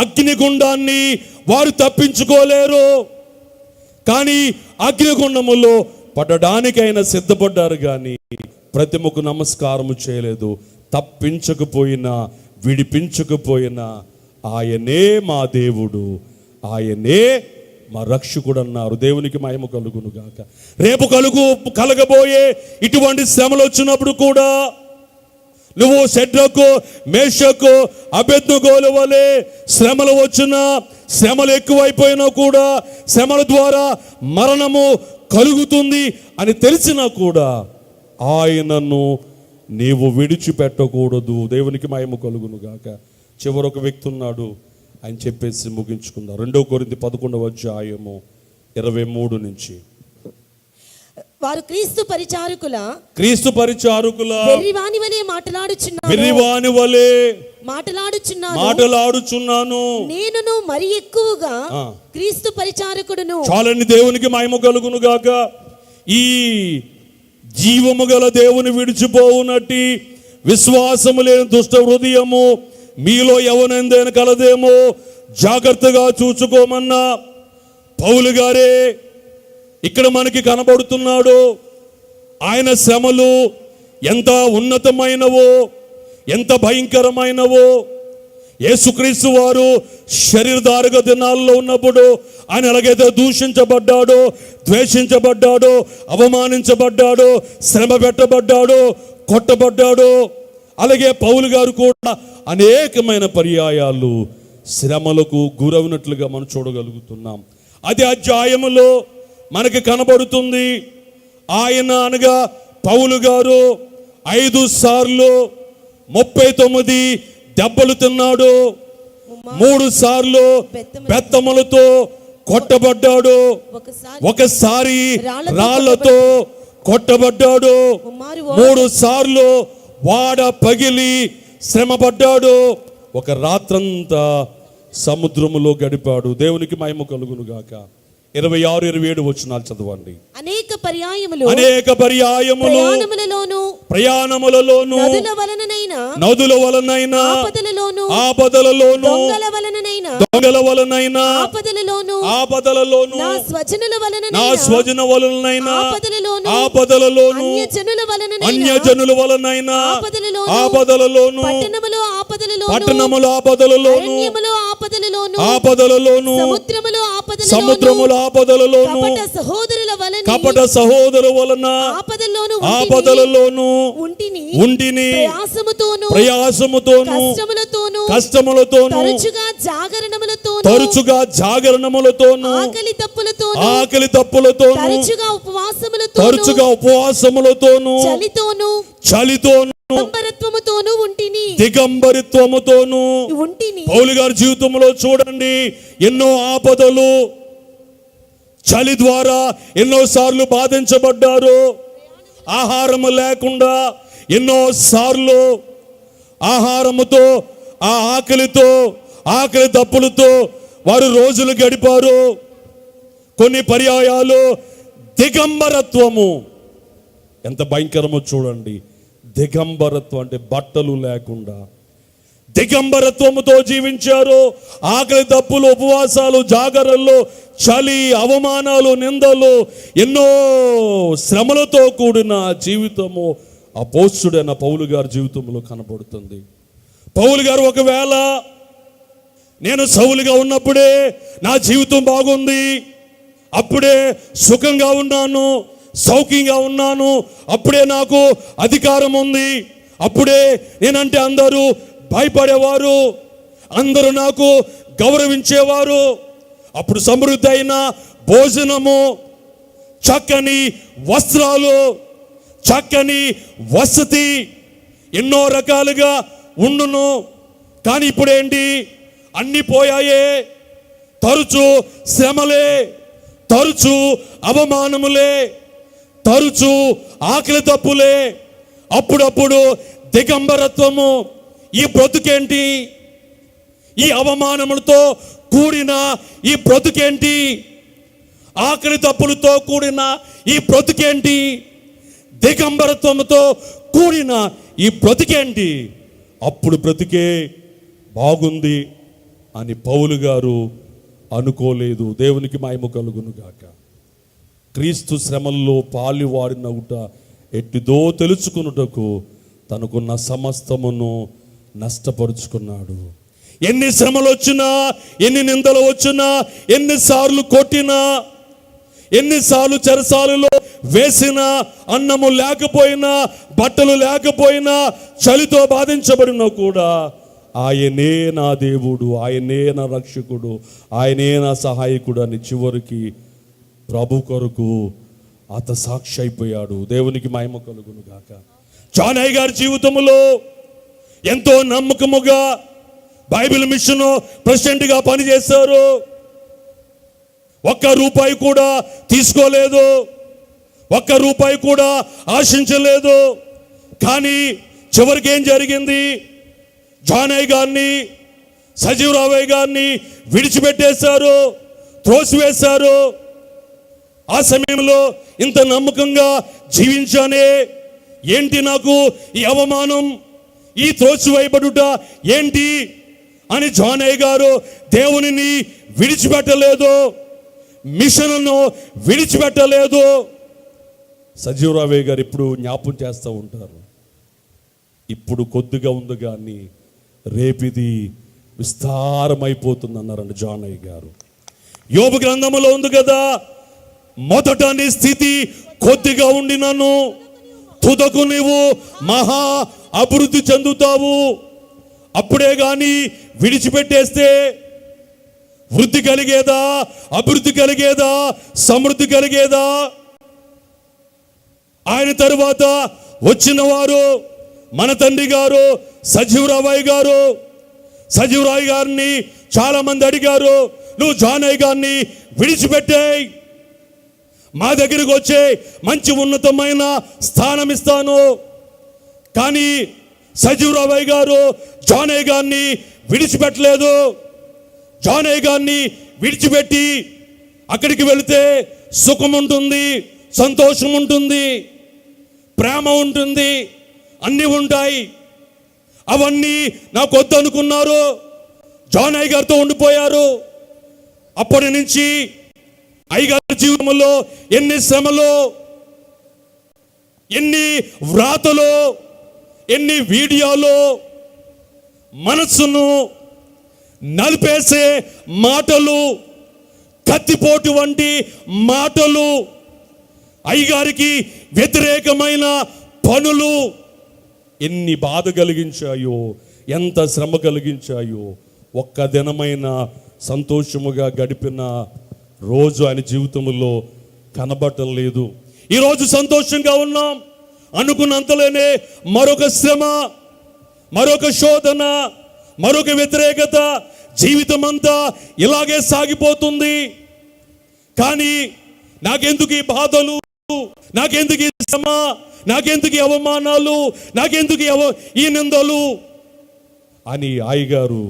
Speaker 3: అగ్నిగుండాన్ని వారు తప్పించుకోలేరు. కానీ అగ్నిగుండములో పడడానికైనా సిద్ధపడ్డారు, కానీ ప్రతిమకు నమస్కారము చేయలేదు. తప్పించకపోయినా విడిపించకపోయినా ఆయనే మా దేవుడు, ఆయనే మా రక్షకుడు అన్నారు. దేవునికి మహిమ కలుగును గాక. రేపు కలగబోయే ఇటువంటి శ్రమలు వచ్చినప్పుడు కూడా నువ్వు షడ్రకు మేషకు అబేద్నెగోల వలె శ్రమలు వచ్చినా, శ్రమలు ఎక్కువైపోయినా కూడా శ్రమల ద్వారా మరణము కలుగుతుంది అని తెలిసినా కూడా ఆయనను నీవు విడిచిపెట్టకూడదు. దేవునికి మహిమ కలుగును గాక. చివరొక వ్యక్తి ఉన్నాడు, ఆయన చెప్పేసి ముగించుకుందాం. 2 కొరింథీ 11:23 నుంచి.
Speaker 4: వారు క్రీస్తు పరిచారకుల వెర్రివాని వలె
Speaker 3: మాటలాడుచున్నాను.
Speaker 4: నేనును మరి ఎక్కువగా క్రీస్తు పరిచారకుడును.
Speaker 3: చాలండి. దేవునికి మహిమ కలుగును గాక. ఈ జీవము గల దేవుని విడిచిపోవునట్టి విశ్వాసము లేని దుష్ట హృదయము మీలో ఎవనందేనా కలదేమో జాగ్రత్తగా చూసుకోమన్నా పౌలు గారే ఇక్కడ మనకి కనబడుతున్నాడు. ఆయన శ్రమలు ఎంత ఉన్నతమైనవో, ఎంత భయంకరమైనవో. యేసుక్రీస్తు వారు శరీరధారక దినాల్లో ఉన్నప్పుడు ఆయన ఎలాగైతే దూషించబడ్డాడో, ద్వేషించబడ్డాడో, అవమానించబడ్డాడో, శ్రమ పెట్టబడ్డాడో, కొట్టబడ్డాడో, అలాగే పౌలు గారు కూడా అనేకమైన పర్యాయాలు శ్రమలకు గురవునట్లుగా మనం చూడగలుగుతున్నాం. అదే అధ్యాయములో మనకి కనబడుతుంది. ఆయన అనగా పౌలు గారు 5 సార్లు 39 దెబ్బలు తిన్నాడు. 3 సార్లు బెత్తములతో కొట్టబడ్డాడు. ఒకసారి రాళ్లతో కొట్టబడ్డాడు. 3 సార్లు వాడ పగిలి శ్రమపడ్డాడు. ఒక రాత్రంతా సముద్రములో గడిపాడు. దేవునికి మహిమ కలుగును గాక. 26-27 వచనాలు చదవండి.
Speaker 4: అనేక పర్యాయములు
Speaker 3: ప్రయాణములలోను నదుల వలనైనా ఆపదలలోను దొంగల వలనైనా ఆపదలలోను నా స్వజన వలనైనా ఆపదలలోను అన్యజనుల వలనైనా ఆపదలలోను పట్టణముల ఆపదలలోను సముద్రముల ఆపదలలోను కపట సహోదరుల వలన ఆపదలలోను ఉంటిని ప్రయాసముతోను కష్టములతోను తరచుగా జాగరణములతోను ఆకలి తప్పులతోను తరచుగా ఉపవాసములతోను చలితోను దిగంబరిత్వముతోను పౌలు గారి జీవితంలో చూడండి, ఎన్నో ఆపదలు, చలి ద్వారా ఎన్నోసార్లు బాధించబడ్డారు. ఆహారము లేకుండా ఎన్నోసార్లు ఆహారముతో, ఆ ఆకలి తప్పులతో వారు రోజులు గడిపారు. కొన్ని పర్యాయాలు దిగంబరత్వము ఎంత భయంకరమో చూడండి. దిగంబరత్వం అంటే బట్టలు లేకుండా దిగంబరత్వముతో జీవించారు. ఆకలి తప్పులు, ఉపవాసాలు, జాగరణలు, చలి, అవమానాలు, నిందలు, ఎన్నో శ్రమలతో కూడిన జీవితము అపోస్తుడైన పౌలు గారి జీవితంలో కనబడుతుంది. పౌలు గారు ఒకవేళ నేను సౌలుగా ఉన్నప్పుడే నా జీవితం బాగుంది, అప్పుడే సుఖంగా ఉన్నాను, సౌఖ్యంగా ఉన్నాను, అప్పుడే నాకు అధికారం ఉంది, అప్పుడే నేనంటే అందరూ భయపడేవారు, అందరూ నాకు గౌరవించేవారు, అప్పుడు సమృద్ధి అయిన భోజనము, చక్కని వస్త్రాలు, చక్కని వసతి ఎన్నో రకాలుగా ఉండును. కానీ ఇప్పుడేంటి, అన్ని పోయాయే. తరచు శ్రమలే, తరచు అవమానములే, తరచు ఆకలి తప్పులే, అప్పుడప్పుడు దిగంబరత్వము. ఈ బ్రతుకేంటి? ఈ అవమానములతో కూడిన ఈ బ్రతుకేంటి? ఆకలి తప్పులతో కూడిన ఈ బ్రతుకేంటి? దిగంబరత్వంతో కూడిన ఈ బ్రతుకేంటి? అప్పుడు బ్రతుకే బాగుంది అని పౌలు గారు అనుకోలేదు. దేవునికి మహిమ కలుగును గాక. క్రీస్తు శ్రమల్లో పాలువాడినవుట ఎట్టిదో తెలుసుకున్నటకు తనకున్న సమస్తమును నష్టపరుచుకున్నాడు. ఎన్ని శ్రమలు వచ్చినా, ఎన్ని నిందలు వచ్చినా, ఎన్నిసార్లు కొట్టినా, ఎన్నిసార్లు చెరసాలలో వేసినా, అన్నము లేకపోయినా, బట్టలు లేకపోయినా, చలితో బాధించబడినా కూడా ఆయనే నా దేవుడు, ఆయనే నా రక్షకుడు, ఆయనే నా సహాయకుడు అని చివరికి ప్రభు కొరకు అత సాక్షి అయిపోయాడు. దేవునికి మహిమ కలుగును గాక. జానయ్య గారి జీవితంలో ఎంతో నమ్మకముగా బైబిల్ మిషన్ ప్రెసిడెంట్గా పనిచేశారు. ఒక్క రూపాయి కూడా తీసుకోలేదు, ఒక్క రూపాయి కూడా ఆశించలేదు. కానీ చివరికి ఏం జరిగింది? జానయ్య గారిని, సజీవరావయ్య గారిని విడిచిపెట్టేశారు, త్రోసివేశారు. ఆ సమయంలో ఇంత నమ్మకంగా జీవించానే, ఏంటి నాకు ఈ అవమానం, ఈ త్రోసివేయబడుట ఏంటి అని జానయ్య గారు దేవునిని విడిచిపెట్టలేదు, మిషన్ను విడిచిపెట్టలేదు. సజీవరావయ్య గారు ఇప్పుడు జ్ఞాపం చేస్తూ ఉంటారు, ఇప్పుడు కొద్దిగా ఉంది కానీ రేపిది విస్తారమైపోతుంది అన్నారండి జానయ్య గారు. యోబు గ్రంథములో ఉంది కదా, మొదట నీ స్థితి కొద్దిగా ఉండినను తుదకు నీవు మహా అభివృద్ధి చెందుతావు. అప్పుడే గాని విడిచిపెట్టేస్తే వృద్ధి కలిగేదా, అభివృద్ధి కలిగేదా, సమృద్ధి కలిగేదా? ఆయన తరువాత వచ్చిన వారు మన తండ్రి గారు సజీవరావయ్య గారు. సజీవరావయ్య గారిని చాలా మంది అడిగారు, నువ్వు జానయ్య గారిని విడిచిపెట్టాయి, మా దగ్గరికి వచ్చే మంచి ఉన్నతమైన స్థానం ఇస్తాను. కానీ సజీవరావయ్య గారు జానయ్య గారిని విడిచిపెట్టలేదు. జానయ్య గారిని విడిచిపెట్టి అక్కడికి వెళితే సుఖం ఉంటుంది, సంతోషం ఉంటుంది, ప్రేమ ఉంటుంది, అన్నీ ఉంటాయి. అవన్నీ నాకు వద్దు అనుకున్నారు, జానయ్య గారితో ఉండిపోయారు. అప్పటి నుంచి అయ్యగారి జీవితంలో ఎన్ని శ్రమలు, ఎన్ని వ్రాతలు, ఎన్ని వీడియోలు, మనస్సును నలిపేసే మాటలు, కత్తిపోటు వంటి మాటలు, అయ్యగారికి వ్యతిరేకమైన పనులు ఎన్ని బాధ కలిగించాయో, ఎంత శ్రమ కలిగించాయో. ఒక్క దినమైన సంతోషముగా గడిపిన రోజు ఆయన జీవితంలో కనబడటం లేదు. ఈరోజు సంతోషంగా ఉన్నాం అనుకున్నంతలోనే మరొక శ్రమ, మరొక శోధన, మరొక వ్యతిరేకత, జీవితం అంతా ఇలాగే సాగిపోతుంది. కానీ నాకెందుకు ఈ బాధలు, నాకెందుకు ఈ శ్రమ, నాకెందుకు ఈ అవమానాలు, నాకెందుకు ఈ నిందలు అని అయ్యగారు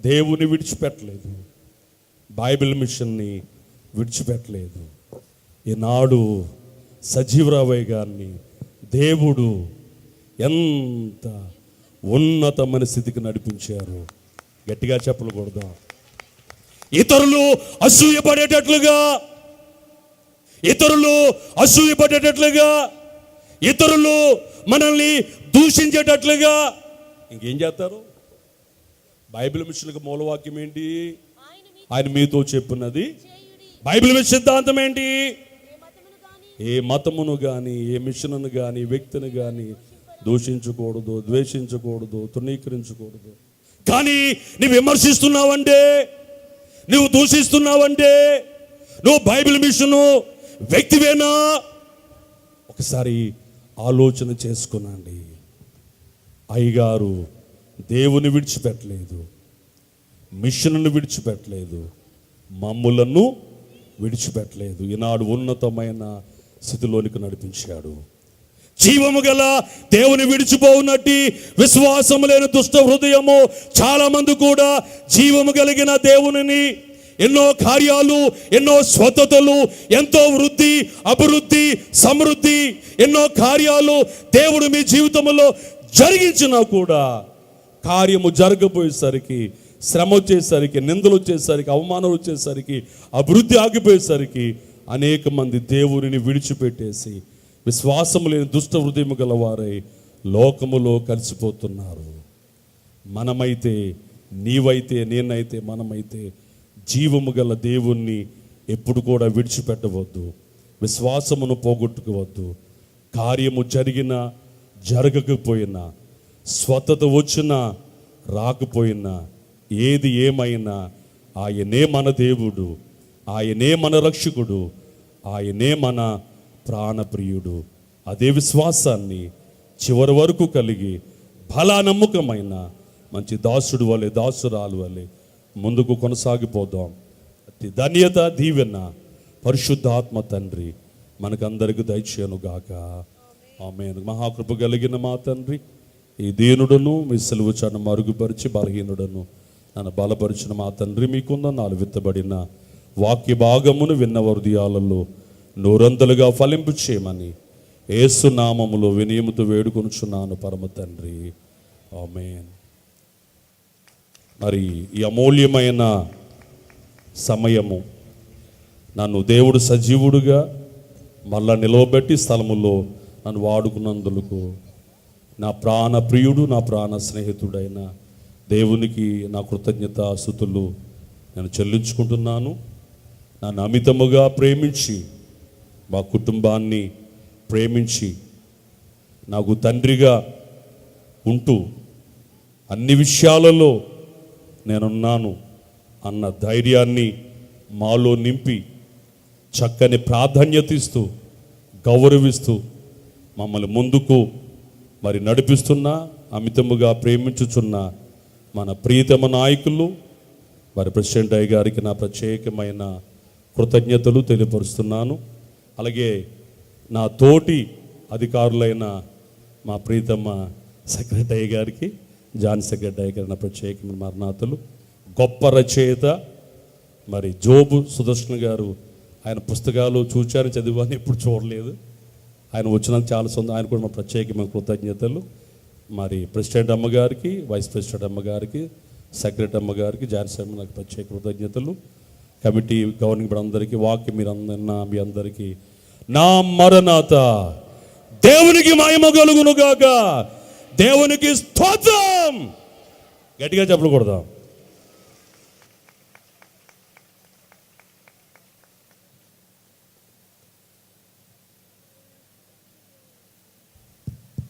Speaker 3: దేవుని విడిచిపెట్టలేదు, బైబిల్ మిషన్ని విడిచిపెట్టలేదు. ఈనాడు సజీవరావయ్య గారిని దేవుడు ఎంత ఉన్నతమైన స్థితికి నడిపించారు. గట్టిగా చెప్పకూడదా? ఇతరులు అసూయపడేటట్లుగా, ఇతరులు అసూయపడేటట్లుగా, ఇతరులు మనల్ని దూషించేటట్లుగా ఇంకేం చేస్తారు? బైబిల్ మిషన్కి మూలవాక్యం ఏంటి? ఆయన మీతో చెప్పినది. బైబిల్ మిషన్ సిద్ధాంతం ఏంటి? ఏ మతమును కానీ, ఏ మిషన్ను కానీ, వ్యక్తిని కానీ దూషించకూడదు, ద్వేషించకూడదు, తృణీకరించకూడదు. కానీ నువ్వు విమర్శిస్తున్నావంటే, నువ్వు దూషిస్తున్నావంటే నువ్వు బైబిల్ మిషను వ్యక్తివేనా? ఒకసారి ఆలోచన చేసుకునండి. అయ్యగారు దేవుని విడిచిపెట్టలేదు, మిషన్ను విడిచిపెట్టలేదు, మమ్ములను విడిచిపెట్టలేదు. ఈనాడు ఉన్నతమైన స్థితిలోనికి నడిపించాడు. జీవము గల దేవుని విడిచిపోవునట్టి విశ్వాసము లేని దుష్ట హృదయము చాలా మంది కూడా జీవము కలిగిన దేవునిని ఎన్నో కార్యాలు, ఎన్నో స్వతతలు, ఎంతో వృద్ధి, అభివృద్ధి, సమృద్ధి, ఎన్నో కార్యాలు దేవుడు మీ జీవితంలో జరిగించినా కూడా కార్యము జరగబోయేసరికి, శ్రమ వచ్చేసరికి, నిందలు వచ్చేసరికి, అవమానం వచ్చేసరికి, అభివృద్ధి ఆగిపోయేసరికి అనేక మంది దేవునిని విడిచిపెట్టేసి విశ్వాసము లేని దుష్ట హృదయము గలవారై లోకములో కలిసిపోతున్నారు. మనమైతే, నీవైతే, నేనైతే, మనమైతే జీవము గల దేవుణ్ణి ఎప్పుడు కూడా విడిచిపెట్టవద్దు. విశ్వాసమును పోగొట్టుకోవద్దు. కార్యము జరిగినా జరగకపోయినా, స్వతత వచ్చినా రాకపోయినా, ఏది ఏమైనా ఆయనే మన దేవుడు, ఆయనే మన రక్షకుడు, ఆయనే మన ప్రాణప్రియుడు. అదే విశ్వాసాన్ని చివరి వరకు కలిగి బలా నమ్మకమైన మంచి దాసుడు వలె, దాసురాలు వలె ముందుకు కొనసాగిపోదాం. అతి ధన్యత, దీవెన పరిశుద్ధాత్మ తండ్రి మనకందరికి దయచేయనుగాక. ఆమేన్. మహాకృప కలిగిన మా తండ్రి, ఈ దీనుడును మీ సెలవు చాటున మరుగుపరిచి బలహీనుడను నన్ను బలపరిచిన మా తండ్రి, మీకున్న నాలు విత్తబడిన వాక్య భాగమును విన్న హృదయాలలో నూరంతలుగా ఫలింపు చేయమని యేసు నామములో వినయముతో వేడుకొనుచున్నాను పరమ తండ్రి. ఆమేన్. మరి ఈ అమూల్యమైన సమయము నన్ను దేవుడు సజీవుడుగా మళ్ళా నిలవబెట్టి స్థలములో నన్ను వాడుకున్నందుకు నా ప్రాణ ప్రియుడు, నా ప్రాణ స్నేహితుడైన దేవునికి నా కృతజ్ఞతాస్తుతులు నేను చెల్లించుకుంటున్నాను. నన్ను అమితముగా ప్రేమించి, మా కుటుంబాన్ని ప్రేమించి, నాకు తండ్రిగా ఉంటూ అన్ని విషయాలలో నేనున్నాను అన్న ధైర్యాన్ని మాలో నింపి చక్కని ప్రాధాన్యత ఇస్తూ, గౌరవిస్తూ మమ్మల్ని ముందుకు మరి నడిపిస్తున్న, అమితముగా ప్రేమించుచున్న మన ప్రియతమ నాయకులు మరి ప్రెసిడెంట్ అయ్య గారికి నా ప్రత్యేకమైన కృతజ్ఞతలు తెలియపరుస్తున్నాను. అలాగే నా తోటి అధికారులైన మా ప్రీతమ్మ సెక్రటరీ గారికి, జాయింట్ సెక్రటరీ గారికి నా ప్రత్యేకమైన మరణాతలు. గొప్ప రచయిత మరి జోబు సుదర్శన్ గారు, ఆయన పుస్తకాలు చూచాను, చదివాను, ఎప్పుడు చూడలేదు. ఆయన వచ్చినందుకు చాలా ఆయన కూడా మా ప్రత్యేకమైన కృతజ్ఞతలు. మరి ప్రెసిడెంట్ అమ్మగారికి, వైస్ ప్రెసిడెంట్ అమ్మగారికి, సెక్రటరీ అమ్మగారికి, జాయింట్ సెక్రటరీ నాకు ప్రత్యేక కృతజ్ఞతలు. కమిటీ గవర్నింగ్ బోర్డు అందరికీ, వాక్యం మీరు అందరినా మీ అందరికీ నా మరణాత. దేవునికి మహిమ కలుగునుగాక. దేవునికి స్తోత్రం. గట్టిగా చెప్పకూడదాం.